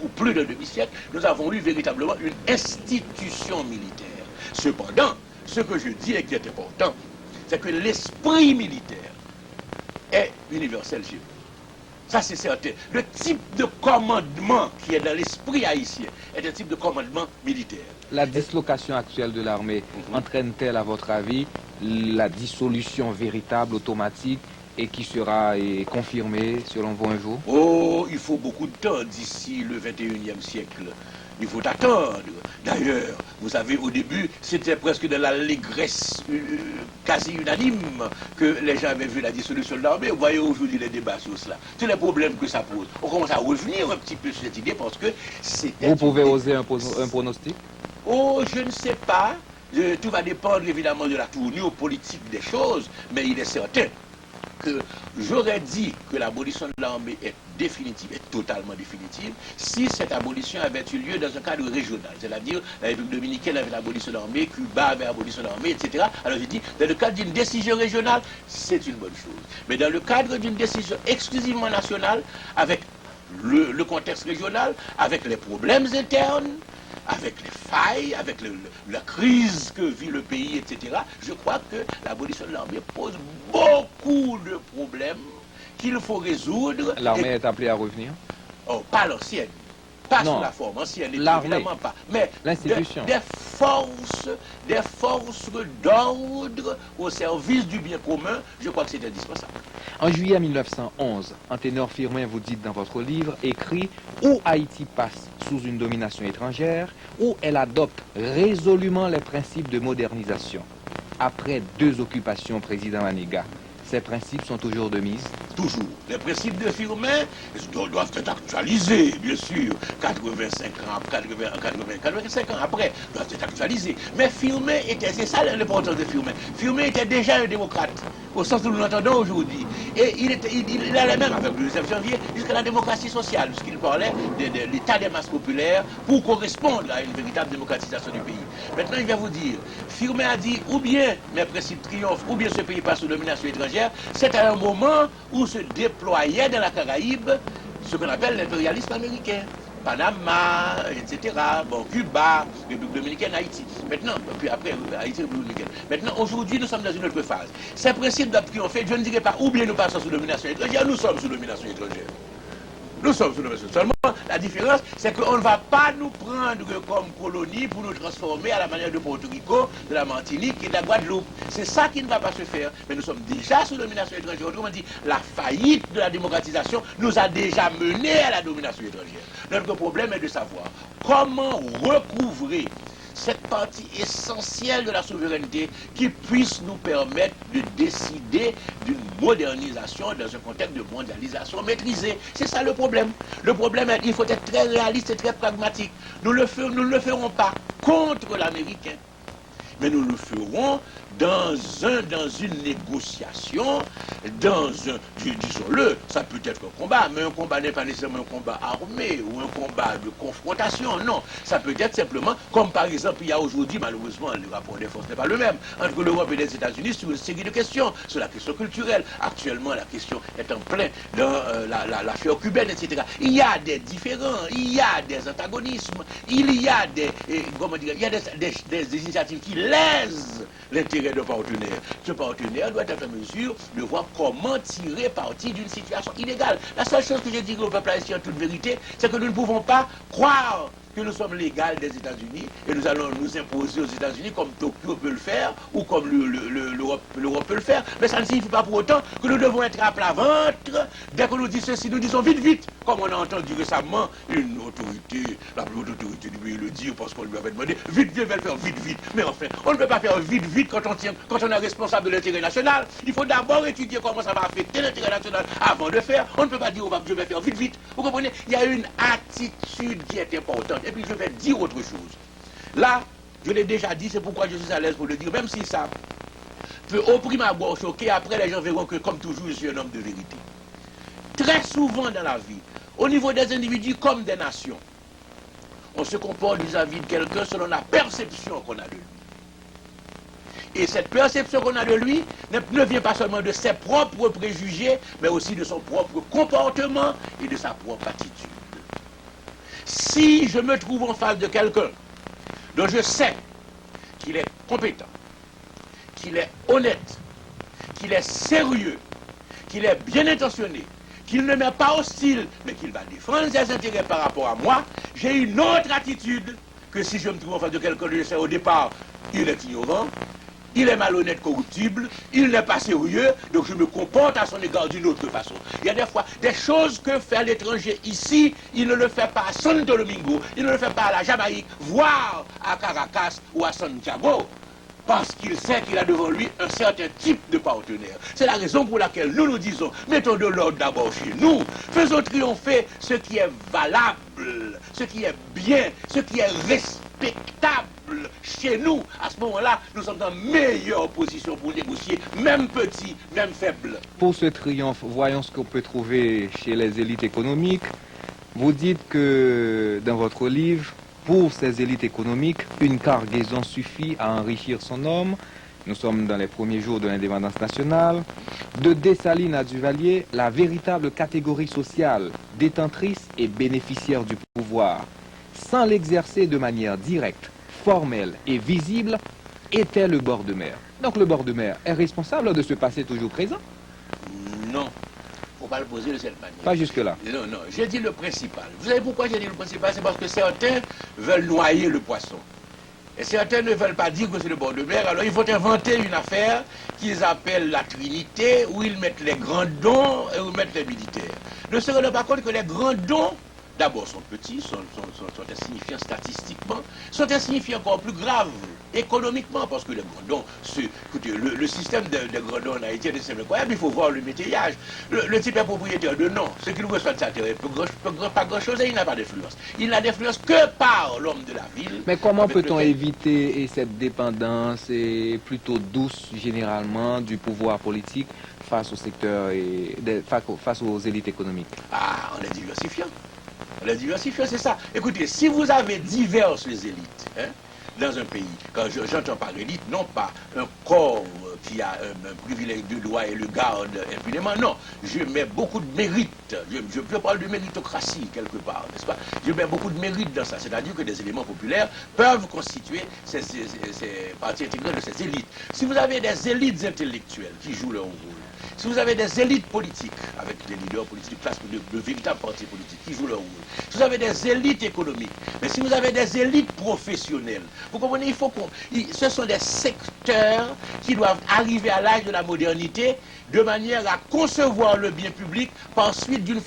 ou plus de demi-siècle, nous avons eu véritablement une institution militaire. Cependant, ce que je dis et qui est important, c'est que l'esprit militaire est universel chez nous. Ça, c'est certain. Le type de commandement qui est dans l'esprit haïtien est un type de commandement militaire. La dislocation actuelle de l'armée entraîne-t-elle, à votre avis, la dissolution véritable, automatique, et qui sera confirmée, selon vous, un jour? Oh, il faut beaucoup de temps d'ici le 21e siècle. Il faut attendre. D'ailleurs, vous savez, au début, c'était presque de l'allégresse quasi unanime que les gens avaient vu la dissolution de l'armée. Vous voyez aujourd'hui les débats sur cela. Tous les problèmes que ça pose. On commence à revenir un petit peu sur cette idée parce que c'était... Vous pouvez oser un pronostic? Oh, je ne sais pas. Tout va dépendre évidemment de la tournure politique des choses, mais il est certain que j'aurais dit que l'abolition de l'armée est définitive, est totalement définitive, si cette abolition avait eu lieu dans un cadre régional. C'est-à-dire, la République dominicaine avait l'abolition de l'armée, Cuba avait l'abolition de l'armée, etc. Alors j'ai dit, dans le cadre d'une décision régionale, c'est une bonne chose. Mais dans le cadre d'une décision exclusivement nationale, avec le contexte régional, avec les problèmes internes, avec les failles, avec la crise que vit le pays, etc., je crois que l'abolition de l'armée pose beaucoup de problèmes qu'il faut résoudre. L'armée est appelée à revenir? Oh, pas l'ancienne, pas non, sous la forme ancienne, évidemment pas, mais l'institution. Des forces d'ordre au service du bien commun, je crois que c'est indispensable. En juillet 1911, Anténor Firmin, vous dites dans votre livre, écrit « Où Haïti passe sous une domination étrangère, où elle adopte résolument les principes de modernisation. Après 2 occupations président Maniga, ces principes sont toujours de mise? » Toujours. Les principes de Firmin doivent être actualisés, bien sûr. 85 ans après, doivent être actualisés. Mais Firmin était, c'est ça l'importance de Firmin. Firmin était déjà un démocrate, au sens où nous l'entendons aujourd'hui. Et il allait même, avec le 2 janvier, jusqu'à la démocratie sociale, puisqu'il parlait de l'état des masses populaires pour correspondre à une véritable démocratisation du pays. Maintenant, je vais vous dire, Firmin a dit, ou bien mes principes triomphent, ou bien ce pays passe sous domination étrangère. C'est à un moment où se déployait dans la Caraïbe ce qu'on appelle l'impérialisme américain. Panama, etc. Bon, Cuba, République dominicaine, Haïti. Maintenant, puis après, Haïti, République dominicaine. Maintenant, aujourd'hui, nous sommes dans une autre phase. Ces principes doivent triompher. Je ne dirais pas, ou bien nous passons sous domination étrangère, nous sommes sous domination étrangère. Nous sommes sous domination. Seulement, la différence, c'est qu'on ne va pas nous prendre comme colonie pour nous transformer à la manière de Porto Rico, de la Martinique et de la Guadeloupe. C'est ça qui ne va pas se faire. Mais nous sommes déjà sous domination étrangère. Autrement dit, la faillite de la démocratisation nous a déjà menés à la domination étrangère. Notre problème est de savoir comment recouvrer cette partie essentielle de la souveraineté qui puisse nous permettre de décider d'une modernisation dans un contexte de mondialisation maîtrisée. C'est ça le problème. Le problème est qu'il faut être très réaliste et très pragmatique. Nous ne le ferons pas contre l'Américain, mais nous le ferons dans une négociation, disons-le, ça peut être un combat, mais un combat n'est pas nécessairement un combat armé ou un combat de confrontation, non. Ça peut être simplement, comme par exemple, il y a aujourd'hui, malheureusement, le rapport des forces n'est pas le même, entre l'Europe et les États-Unis sur une série de questions, sur la question culturelle. Actuellement, la question est en plein dans l'affaire cubaine, etc. Il y a des différends, il y a des antagonismes, il y a des initiatives qui lèsent l'intérêt de partenaire. Ce partenaire doit être en mesure de voir comment tirer parti d'une situation illégale. La seule chose que je dis au peuple haïtien en toute vérité, c'est que nous ne pouvons pas croire que nous sommes légaux des États-Unis et nous allons nous imposer aux États-Unis comme Tokyo peut le faire ou comme l'Europe peut le faire. Mais ça ne signifie pas pour autant que nous devons être à plat ventre. Dès que nous disons ceci, nous disons vite, vite, comme on a entendu récemment une autorité, la plus haute autorité du pays le dire parce qu'on lui avait demandé vite, viens le faire vite, vite. Mais enfin, on ne peut pas faire vite, vite quand on est responsable de l'intérêt national. Il faut d'abord étudier comment ça va affecter l'intérêt national avant de faire. On ne peut pas dire je vais faire vite, vite. Vous comprenez? Il y a une attitude qui est importante. Et puis je vais dire autre chose. Là, je l'ai déjà dit, c'est pourquoi je suis à l'aise pour le dire, même si ça peut au prime abord choquer, après les gens verront que comme toujours je suis un homme de vérité. Très souvent dans la vie, au niveau des individus comme des nations, on se comporte vis-à-vis de quelqu'un selon la perception qu'on a de lui. Et cette perception qu'on a de lui ne vient pas seulement de ses propres préjugés, mais aussi de son propre comportement et de sa propre attitude. Si je me trouve en face de quelqu'un dont je sais qu'il est compétent, qu'il est honnête, qu'il est sérieux, qu'il est bien intentionné, qu'il ne m'est pas hostile, mais qu'il va défendre ses intérêts par rapport à moi, j'ai une autre attitude que si je me trouve en face de quelqu'un dont je sais au départ, il est ignorant, il est malhonnête, corruptible, il n'est pas sérieux, donc je me comporte à son égard d'une autre façon. Il y a des fois des choses que fait l'étranger ici, il ne le fait pas à Santo Domingo, il ne le fait pas à la Jamaïque, voire à Caracas ou à Santiago, parce qu'il sait qu'il a devant lui un certain type de partenaire. C'est la raison pour laquelle nous nous disons, mettons de l'ordre d'abord chez nous, faisons triompher ce qui est valable, ce qui est bien, ce qui est respectable chez nous, à ce moment-là, nous sommes en meilleure position pour négocier, même petit, même faible. Pour ce triomphe, voyons ce qu'on peut trouver chez les élites économiques. Vous dites que dans votre livre, pour ces élites économiques, une cargaison suffit à enrichir son homme. Nous sommes dans les premiers jours de l'indépendance nationale. De Dessalines à Duvalier, la véritable catégorie sociale, détentrice et bénéficiaire du pouvoir, sans l'exercer de manière directe, formelle et visible, était le bord de mer. Donc le bord de mer est responsable de ce passé toujours présent? Non. Il ne faut pas le poser de cette manière. Pas jusque-là. Non, non. J'ai dit le principal. Vous savez pourquoi j'ai dit le principal? C'est parce que certains veulent noyer le poisson. Et certains ne veulent pas dire que c'est le bord de mer. Alors ils vont inventer une affaire qu'ils appellent la Trinité, où ils mettent les grands dons et où ils mettent les militaires. Ne se rendant pas compte que les grands dons, d'abord, sont petits, sont insignifiants statistiquement, sont insignifiants encore plus graves économiquement, parce que les grands dons, écoutez, le système de grands dons en Haïti est un système incroyable, il faut voir le métayage. Le type est propriétaire de nom, ce qu'il reçoit de sa terre, pas grand-chose et il n'a pas d'influence. Il n'a d'influence que par l'homme de la ville. Mais comment peut-on éviter cette dépendance et plutôt douce généralement du pouvoir politique face au secteur et face aux élites économiques? Ah, en les diversifiant. La diversification, c'est ça. Écoutez, si vous avez diverses élites dans un pays, quand j'entends par l'élite, non pas un corps qui a un privilège de droit et le garde impunément, non. Je mets beaucoup de mérite. Je parle de méritocratie quelque part, n'est-ce pas? Je mets beaucoup de mérite dans ça. C'est-à-dire que des éléments populaires peuvent constituer ces parties intégrales de ces élites. Si vous avez des élites intellectuelles qui jouent leur rôle, si vous avez des élites politiques, avec les leaders politiques de classe, de véritables partis politiques qui jouent leur rôle, si vous avez des élites économiques, mais si vous avez des élites professionnelles, vous comprenez, ce sont des secteurs qui doivent arriver à l'âge de la modernité de manière à concevoir le bien public par suite d'une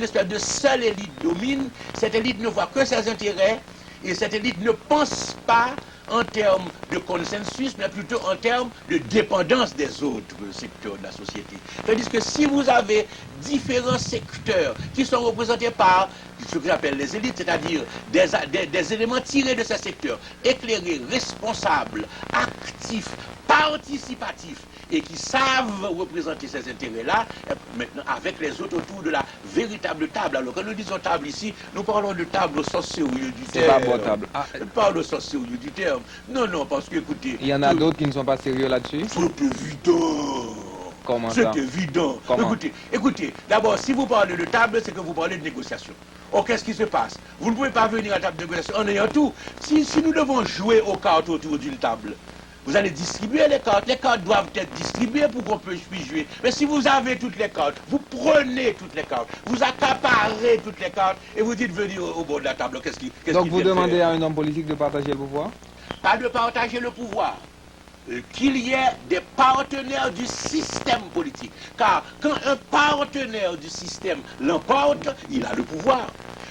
espèce de seule élite domine. Cette élite ne voit que ses intérêts et cette élite ne pense pas en termes de consensus, mais plutôt en termes de dépendance des autres secteurs de la société. Tandis que si vous avez différents secteurs qui sont représentés par ce que j'appelle les élites, c'est-à-dire des éléments tirés de ces secteurs, éclairés, responsables, actifs, participatifs, et qui savent représenter ces intérêts-là, maintenant avec les autres autour de la véritable table. Alors quand nous disons table ici, nous parlons de table au sens sérieux du terme. C'est pas bon table. On parle au sens sérieux du terme. Non, non, parce que écoutez... Il y en a d'autres qui ne sont pas sérieux là-dessus? C'est évident. Comment ça? C'est évident. Comment? Écoutez, d'abord, si vous parlez de table, c'est que vous parlez de négociation. Or, qu'est-ce qui se passe? Vous ne pouvez pas venir à la table de négociation en ayant tout. Si nous devons jouer aux cartes autour d'une table, vous allez distribuer les cartes. Les cartes doivent être distribuées pour qu'on puisse jouer. Mais si vous avez toutes les cartes, vous prenez toutes les cartes, vous accaparez toutes les cartes et vous dites venir au bord de la table. Donc vous demandez à un homme politique de partager le pouvoir? Pas de partager le pouvoir. Qu'il y ait des partenaires du système politique. Car quand un partenaire du système l'emporte, il a le pouvoir.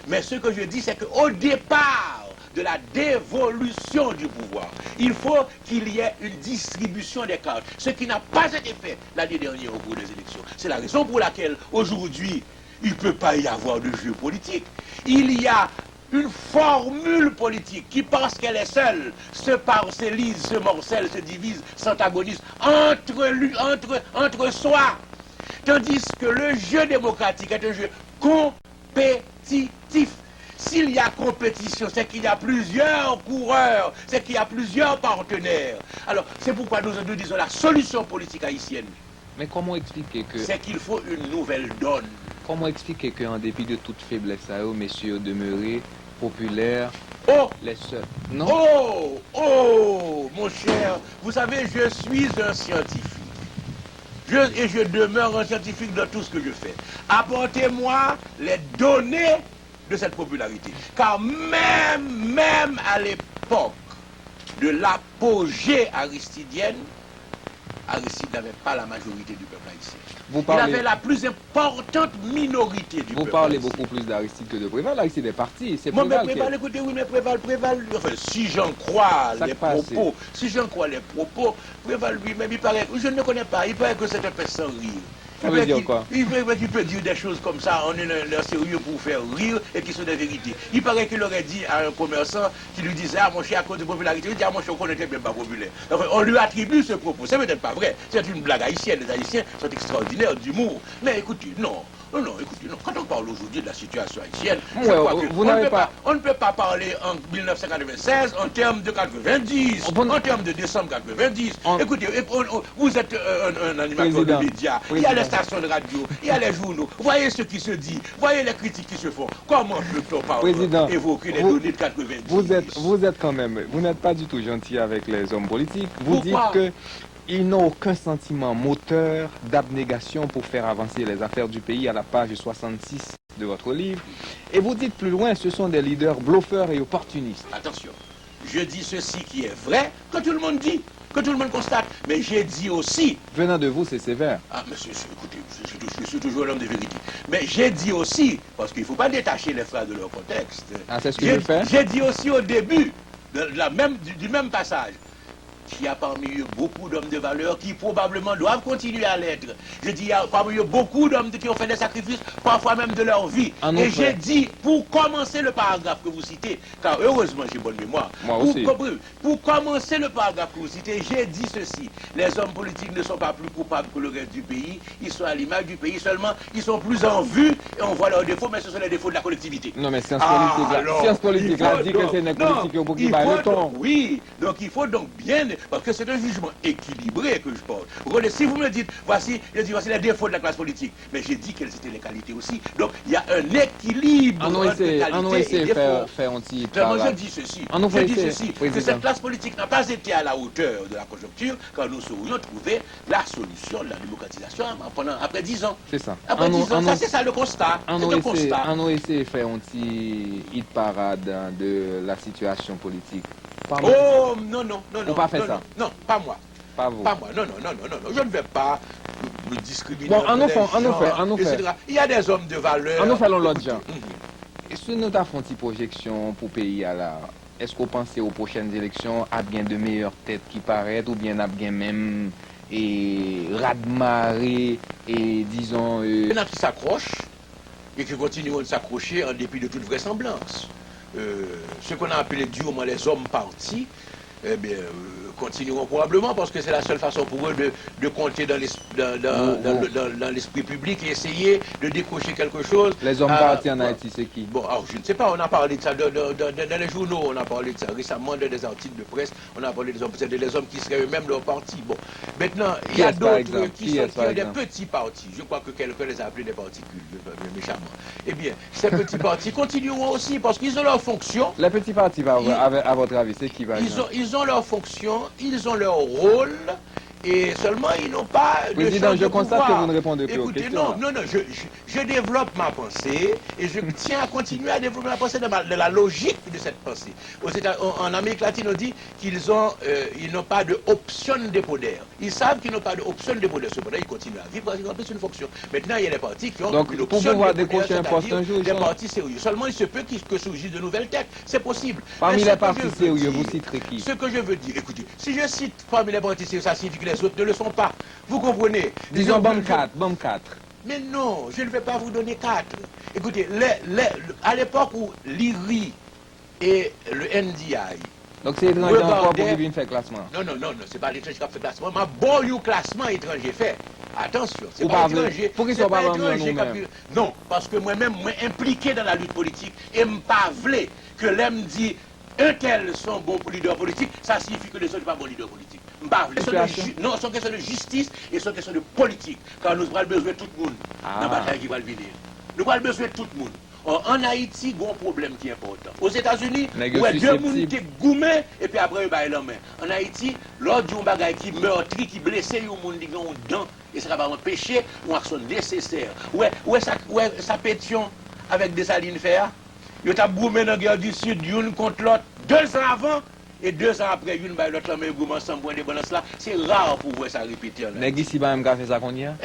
Mais ce que je dis, c'est qu'au départ de la dévolution du pouvoir, il faut qu'il y ait une distribution des cartes. Ce qui n'a pas été fait l'année dernière au cours des élections. C'est la raison pour laquelle aujourd'hui, il ne peut pas y avoir de jeu politique. Il y a une formule politique qui, parce qu'elle est seule, se parcellise, se morcelle, se divise, s'antagonise entre soi. Tandis que le jeu démocratique est un jeu compétitif. S'il y a compétition, c'est qu'il y a plusieurs coureurs, c'est qu'il y a plusieurs partenaires. Alors, c'est pourquoi nous disons la solution politique haïtienne. Mais comment expliquer que... C'est qu'il faut une nouvelle donne. Comment expliquer qu'en dépit de toute faiblesse à eux, messieurs demeurés, populaires, les seuls... Non? Oh, mon cher, vous savez, je suis un scientifique. Et je demeure un scientifique dans tout ce que je fais. Apportez-moi les données de cette popularité. Car même à l'époque de l'apogée aristidienne, Aristide n'avait pas la majorité du peuple haïtien. Il avait la plus importante minorité du peuple. Vous parlez beaucoup plus d'Aristide que de Préval. Aristide est parti. C'est Moi, Préval mais Préval, écoutez, oui, mais Préval, enfin, si j'en crois les propos, Préval lui-même, il paraît, je ne le connais pas, il paraît que c'est un peu sans rire. Ça veut dire quoi? Il peut dire des choses comme ça, on est là sérieux pour faire rire et qui sont des vérités. Il paraît qu'il aurait dit à un commerçant qui lui disait, ah mon cher, à cause de popularité, il dit, ah mon cher, on connaît très bien pas populaire. Enfin, on lui attribue ce propos. C'est peut-être pas vrai. C'est une blague haïtienne. Les Haïtiens sont extraordinaires d'humour. Mais écoutez, non. Non, écoutez, non. Quand on parle aujourd'hui de la situation haïtienne, je crois que on ne peut pas parler en 1996 en termes de 90, en termes de décembre 90. Écoutez, vous êtes un animateur de médias, il y a les stations de radio, il y a les journaux. Voyez ce qui se dit, voyez les critiques qui se font. Comment peut-on pas évoquer les données de 90? Vous êtes quand même, vous n'êtes pas du tout gentil avec les hommes politiques. Vous dites que ils n'ont aucun sentiment moteur d'abnégation pour faire avancer les affaires du pays à la page 66 de votre livre. Et vous dites plus loin, ce sont des leaders bluffeurs et opportunistes. Attention, je dis ceci qui est vrai, que tout le monde dit, que tout le monde constate. Mais j'ai dit aussi... Venant de vous, c'est sévère. Ah, monsieur, écoutez, je suis toujours l'homme de vérité. Mais j'ai dit aussi, parce qu'il ne faut pas détacher les phrases de leur contexte. Ah, c'est ce que je fais. J'ai dit aussi au début du même passage, qu'il y a parmi eux beaucoup d'hommes de valeur qui probablement doivent continuer à l'être. Je dis, il y a parmi eux beaucoup d'hommes qui ont fait des sacrifices, parfois même de leur vie. Et j'ai dit, pour commencer le paragraphe que vous citez, car heureusement j'ai bonne mémoire, pour commencer le paragraphe que vous citez, j'ai dit ceci. Les hommes politiques ne sont pas plus coupables que le reste du pays, ils sont à l'image du pays, seulement ils sont plus en vue et on voit leurs défauts, mais ce sont les défauts de la collectivité. Non mais science politique là dit que c'est une politique pour qui va le ton. Oui, donc il faut donc bien... Parce que c'est un jugement équilibré que je porte. Regardez, si vous me dites, voici les défauts de la classe politique, mais j'ai dit quelles étaient les qualités aussi. Donc, il y a un équilibre entre qualité et défaut. Je dis ceci, que cette classe politique n'a pas été à la hauteur de la conjoncture quand nous saurions trouver la solution de la démocratisation après 10 ans. C'est ça. Après 10 ans, c'est ça le constat. On a essayé de faire un petit hit parade de la situation politique. Oh, non. Pas fait ça. Non, pas moi. Pas vous. Pas moi. Non. Je ne vais pas me discriminer. Bon, en fait. Il y a des hommes de valeur. En fait, l'autre genre. Est-ce que nous avons une projection pour le pays à la... Est-ce qu'on pense aux prochaines élections à bien de meilleures têtes qui paraissent ou bien à bien même raz-de-marée et disons... Qui s'accrochent et qui continueront de s'accrocher en dépit de toute vraisemblance. Ce qu'on a appelé durement les hommes partis, eh bien, continueront probablement parce que c'est la seule façon pour eux de compter dans l'esprit public et essayer de décrocher quelque chose. Les hommes partis en Haïti, c'est qui? Bon, alors, je ne sais pas, on a parlé de ça dans les journaux, on a parlé de ça récemment dans des articles de presse, on a parlé des hommes qui seraient eux-mêmes leur parti. Bon, maintenant, il y a d'autres qui ont des petits partis. Je crois que quelqu'un les a appelés des particules, méchamment. Eh bien, ces petits partis continueront aussi parce qu'ils ont leur fonction. Les petits partis, à votre avis, c'est qui va? Ils ont leur fonction, ils ont leur rôle, et seulement ils n'ont pas de Président, je constate que vous ne répondez plus aux questions. Non, je développe ma pensée, et je tiens à continuer à développer ma pensée de la logique de cette pensée. En Amérique latine, on dit qu'ils n'ont pas de option de poder. Ils savent qu'ils n'ont pas d'option de poder. Cependant, ils continuent à vivre parce qu'ils ont plus une fonction. Maintenant, il y a des partis qui ont une option de poder, c'est-à-dire des partis sérieux. Seulement, il se peut que surgissent de nouvelles têtes. C'est possible. Parmi les partis sérieux, vous citerez qui? Ce que je veux dire, écoutez, si je cite parmi les partis sérieux, ça signifie que les autres ne le sont pas. Vous comprenez? Disons BAM 4. Mais non, je ne vais pas vous donner 4. Écoutez, à l'époque où l'IRI et le NDI... Donc c'est étranger encore pour qu'il faire classement? Non, c'est pas l'étranger qui a fait classement, mais bon, classement étranger fait. Attention, c'est pas étranger. Pour qu'ils soient pas nous-mêmes? Non, parce que moi-même, moi impliqué dans la lutte politique, et me pas voulais que l'homme dit un tel sont bons leaders politiques, ça signifie que les autres ne sont pas bons leaders politiques. Non, c'est une question de justice et c'est une question de politique. Car nous avons besoin de tout le monde dans la bataille qui va venir. Nous avons besoin de tout le monde. En Haïti, il y a un problème qui est important. Aux États-Unis, il y a deux personnes qui gourmets et puis après, ils ont la main. En Haïti, l'autre du bagage qui meurtri, qui blessé, il y a un monde qui a un dent et ça va pas un péché ou une action nécessaire. Ouais, ça pétition avec des salines fer. Il y a gourmet dans la guerre du Sud, une contre l'autre, 2 ans avant. Et 2 ans après, une baille l'autre mais gourmand sans point de balance là, c'est rare pour voir ça répéter. Mais ici, même fait ça qu'on y a.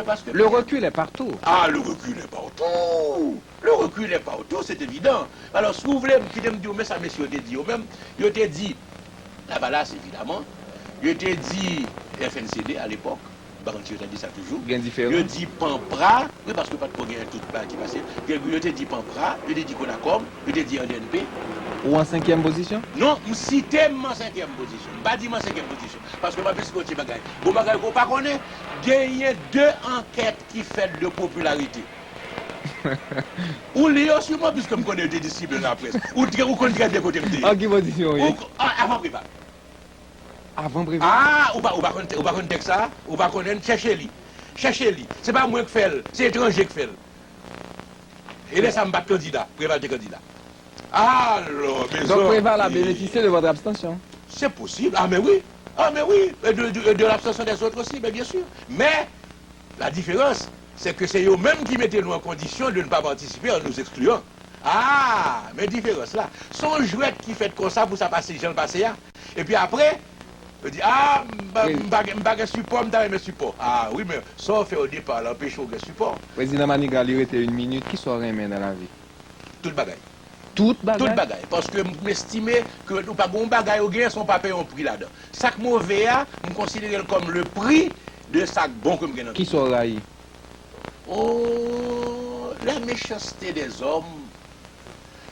Parce que le recul est partout. Ah, le recul est partout. Le recul est partout, c'est évident. Alors, si vous voulez, qui me dire, mais ça, messieurs, te dit, même, il te dit, la balasse, évidemment, il te dit FNCD à l'époque, Baranti, je dit ça toujours. Gain différent. Je dis Pampra, oui, parce que pas de quoi tout bas qui passe. Je te dis Pampra, je te dis Conacom, je te dis NDNP. Ou en 5e position? Non, je cite mon 5e position. Pas dit mon 5e position. Parce que je ne sais pas si bagaille. Bon, bagaille, vous ne connaissez pas, il y a 2 enquêtes qui font de popularité. Ou les sûrement, puisque je connais des disciples de la presse. Ou connaissez des côtés. En quelle position, oui? Avant prépa. Avant prépa? Ah, ou pas connaître ça, ou pas connaître, cherchez-les. Cherchez-les. Ce n'est pas moi qui fais, c'est étranger qui fait. Et là, ça me bat candidat, préval de candidat. Alors, mes Donc Préval a bénéficié de votre abstention? C'est possible. Ah mais oui. Et de l'abstention des autres aussi, mais bien sûr. Mais la différence, c'est que c'est eux-mêmes qui mettaient nous en condition de ne pas participer en nous excluant. Ah, mais différence là. Son jouet qui fait comme ça pour ça passer, j'en passe là. Et puis après, je dis, ah, je support, je support. Ah oui, mais ça fait au départ, l'empêche au support. Président Manigal, il était 1 minute, qui soit aimé dans la vie? Tout le bagaille. Toute bagaille? Toute bagaille. Parce que je m'estime que nous pas bon bagaille au gain, sont pas payés un prix là-dedans. Sac mauvais, je considère comme le prix de sac bon que je gagne. Qui soit raillé? Oh, la méchanceté des hommes.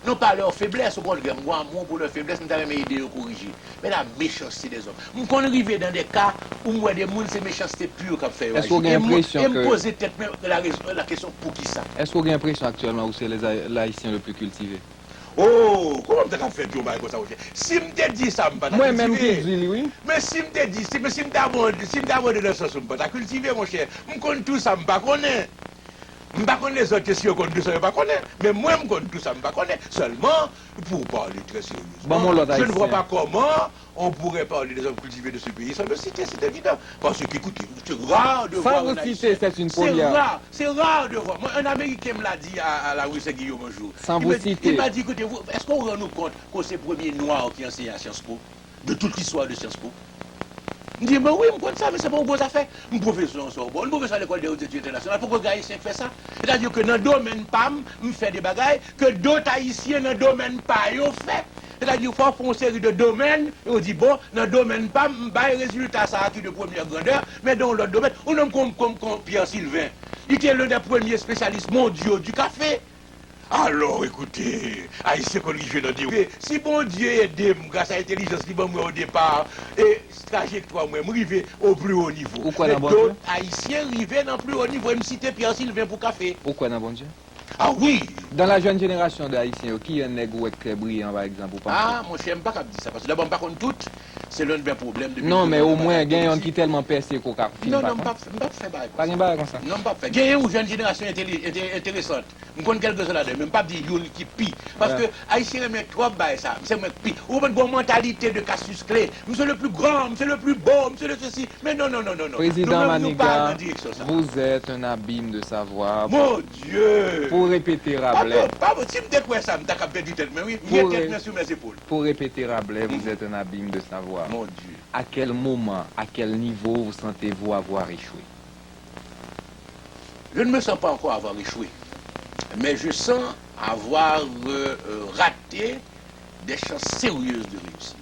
Non pas leur faiblesse, au contraire, moi, pour leur faiblesse, je n'avais pas idée de corriger. Mais la méchanceté des hommes. Je suis arrivé dans des cas où moi, des gens, c'est méchanceté pure comme fait. Est-ce que vous avez l'impression que... Et me poser peut-être même la question pour qui ça? Est-ce que vous avez l'impression actuellement où c'est les Haïtiens le plus cultivés? Oh, comment tu as fait tout comme ça? Si je te dis ça, je ne peux pas cultiver. Moi-même qui dis oui. Mais si je te dis, si je t'aborde dans ce sens, je ne peux pas cultiver, mon cher. Je connais tout ça, je ne pas connais. Je ne connais pas les autres si je connais tout ça, je ne pas connais. Mais moi, je connais tout ça, je ne pas connais. Seulement, pour parler très sérieusement, je ne vois pas comment on pourrait parler des hommes cultivés de ce pays sans le citer, c'est évident. Parce que, écoutez, c'est rare de voir. Sans vous citer, c'est une première. C'est rare de voir. Moi, un Américain me l'a dit à la rue Saint-Guillaume un jour. Sans vous citer. Il m'a dit, écoutez, est-ce qu'on rend nous compte que c'est le premier noir qui enseigne à Sciences Po, de toute l'histoire de Sciences Po? Je dis, ben oui, je connais ça, mais c'est pas une bonne affaire. Je suis professeur en Sorbonne, je suis professeur à l'école des hautes études internationales. Pourquoi les Haïtiens font ça? C'est-à-dire que dans le domaine PAM, je fais des bagailles que d'autres Haïtiens dans le domaine PAM, ils fait. C'est-à-dire qu'il faut faire une série de domaines, et on dit, bon, dans le domaine PAM, je vais résultat ça acquis de première grandeur, mais dans l'autre domaine, on a comme Pierre Sylvain. Il était l'un des premiers spécialistes mondiaux du café. Alors, écoutez, Haïtien qu'on je dois dire, si bon Dieu aide grâce à l'intelligence qui m'a au départ, et trajectoire, moi, m'arriver au plus haut niveau. Pourquoi mais dans bon d'autres Haïtiens arrivent dans le plus haut niveau, et me citer Pierre Sylvain pour café. Pourquoi dans bon Dieu? Ah oui! Dans la jeune génération d'Haïtiens, qui est un nègre très brillant, par exemple? Ah, mon cher, je ne pas dire ça, parce que d'abord, par contre, tout, c'est l'un des problèmes. Non, mais au moins, il y a un qui est tellement percé qu'on a fait. Non, non, je ne pas faire ça. Pas comme ça. Non, pas faire. Il y a une jeune génération intéressante. Je connais quelques-uns là-dedans, mais pas dire une qui pire. Parce que Haïtien aime trop bailler ça, c'est moi pire. Ou une bonne mentalité de Cassius Clay. Monsieur le plus grand, monsieur le plus beau, monsieur le ceci. Mais non. Président Manigal, vous êtes un abîme de savoir. Mon Dieu! Pour répéter Rabelais. Pardon, si je me découvre ça, je me perdu tête, mais oui, j'ai tête sur mes épaules. Pour répéter Rabelais, vous êtes un abîme de savoir. Mon Dieu. À quel moment, à quel niveau vous sentez-vous avoir échoué? Je ne me sens pas encore avoir échoué, mais je sens avoir raté des chances sérieuses de réussir.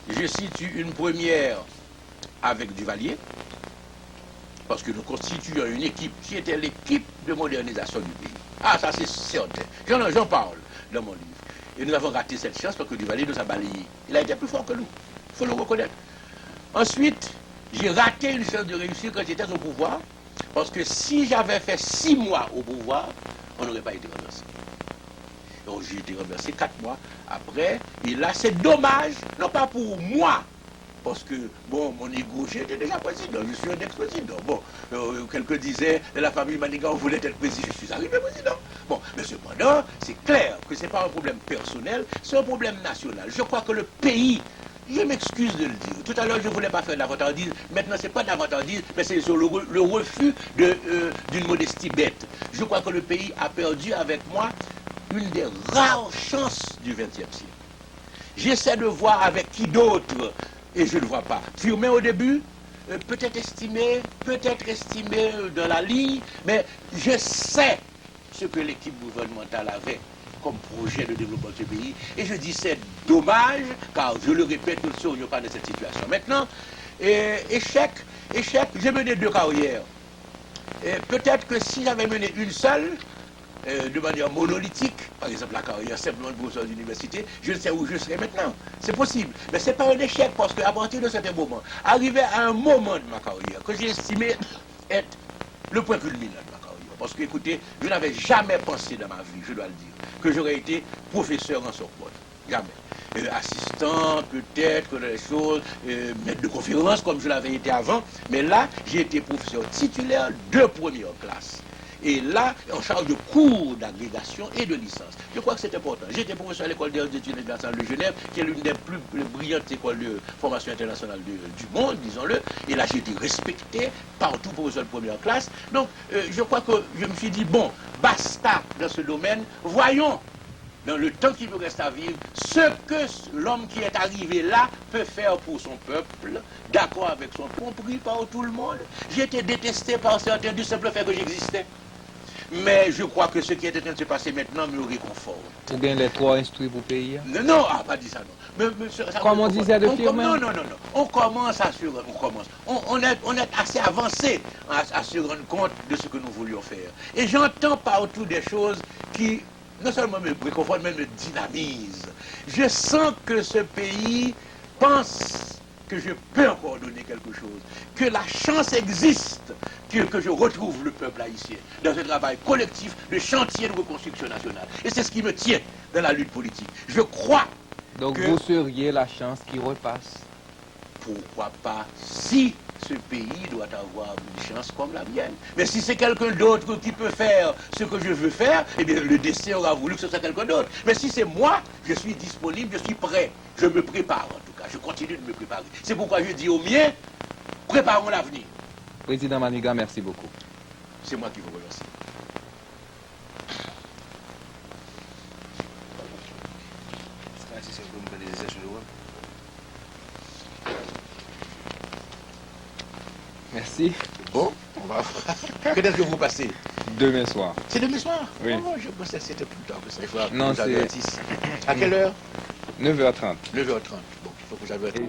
Je situe une première avec Duvalier, parce que nous constituons une équipe qui était l'équipe de modernisation du pays. Ah, ça c'est certain. J'en parle dans mon livre. Et nous avons raté cette chance parce que Duvalier nous a balayé. Il a été plus fort que nous. Il faut le reconnaître. Ensuite, j'ai raté une chance de réussir quand j'étais au pouvoir, parce que si j'avais fait 6 mois au pouvoir, on n'aurait pas été remercié. Donc j'ai été remercié 4 mois après. Et là, c'est dommage, non pas pour moi, parce que, bon, mon égo, j'étais déjà président, je suis un ex-président. Bon, quelqu'un disaient, la famille Manigal voulait être président, je suis arrivé président. Bon, mais cependant, c'est clair que ce n'est pas un problème personnel, c'est un problème national. Je crois que le pays, je m'excuse de le dire, tout à l'heure je ne voulais pas faire de la vantardise, maintenant ce n'est pas de la vantardise, mais c'est sur le refus d'une modestie bête. Je crois que le pays a perdu avec moi une des rares chances du XXe siècle. J'essaie de voir avec qui d'autre, et je ne vois pas. Firmé au début, peut-être estimé dans la ligne, mais je sais ce que l'équipe gouvernementale avait comme projet de développement de ce pays. Et je dis c'est dommage, car je le répète, nous ne serions pas dans cette situation. Maintenant, échec, Échec, j'ai mené 2 carrières. Et peut-être que si j'avais mené une seule, de manière monolithique, par exemple la carrière simplement de professeur d'université, je ne sais où je serais maintenant. C'est possible. Mais ce n'est pas un échec parce qu'à partir de certain moment, arrivé à un moment de ma carrière que j'ai estimé être le point culminant de ma carrière. Parce que, écoutez, je n'avais jamais pensé dans ma vie, je dois le dire, que j'aurais été professeur en Sorbonne. Jamais. Assistant, peut-être, des choses, maître de conférence comme je l'avais été avant. Mais là, j'ai été professeur titulaire de première classe. Et là, en charge de cours d'agrégation et de licence. Je crois que c'est important. J'étais professeur à l'école des études internationales de Genève, qui est l'une des plus brillantes écoles de formation internationale du monde, disons-le. Et là, j'ai été respecté partout, professeur de première classe. Donc, je crois que je me suis dit, bon, basta dans ce domaine. Voyons, dans le temps qu'il nous reste à vivre, ce que l'homme qui est arrivé là peut faire pour son peuple, d'accord avec son compris par tout le monde. J'ai été détesté par certains du simple fait que j'existais. Mais je crois que ce qui est en train de se passer maintenant me réconforte. Ou bien les 3 instruits pour payer? Non, pas dit ça, non. Comme on disait depuis non. On commence à se rendre, on est assez avancé à se rendre compte de ce que nous voulions faire. Et j'entends partout des choses qui, non seulement me réconfortent, mais me dynamisent. Je sens que ce pays pense que je peux encore donner quelque chose, que la chance existe, que je retrouve le peuple haïtien dans un travail collectif de chantier de reconstruction nationale. Et c'est ce qui me tient dans la lutte politique. Je crois Donc que... vous seriez la chance qui repasse. Pourquoi pas, si ce pays doit avoir une chance comme la mienne. Mais si c'est quelqu'un d'autre qui peut faire ce que je veux faire, eh bien le destin aura voulu que ce soit quelqu'un d'autre. Mais si c'est moi, je suis disponible, je suis prêt. Je me prépare en tout cas, je continue de me préparer. C'est pourquoi je dis aux miens, préparons l'avenir. Président Maniga, merci beaucoup. C'est moi qui vous remercie. Merci. Bon, on va voir. Quand est-ce que vous passez? Demain soir. C'est demain soir? Oui. Oh, je pensais que c'était plus tard que ça. Il faut Non, c'est... À quelle heure? 9h30. 9h30. Bon, il faut que j'avertisse.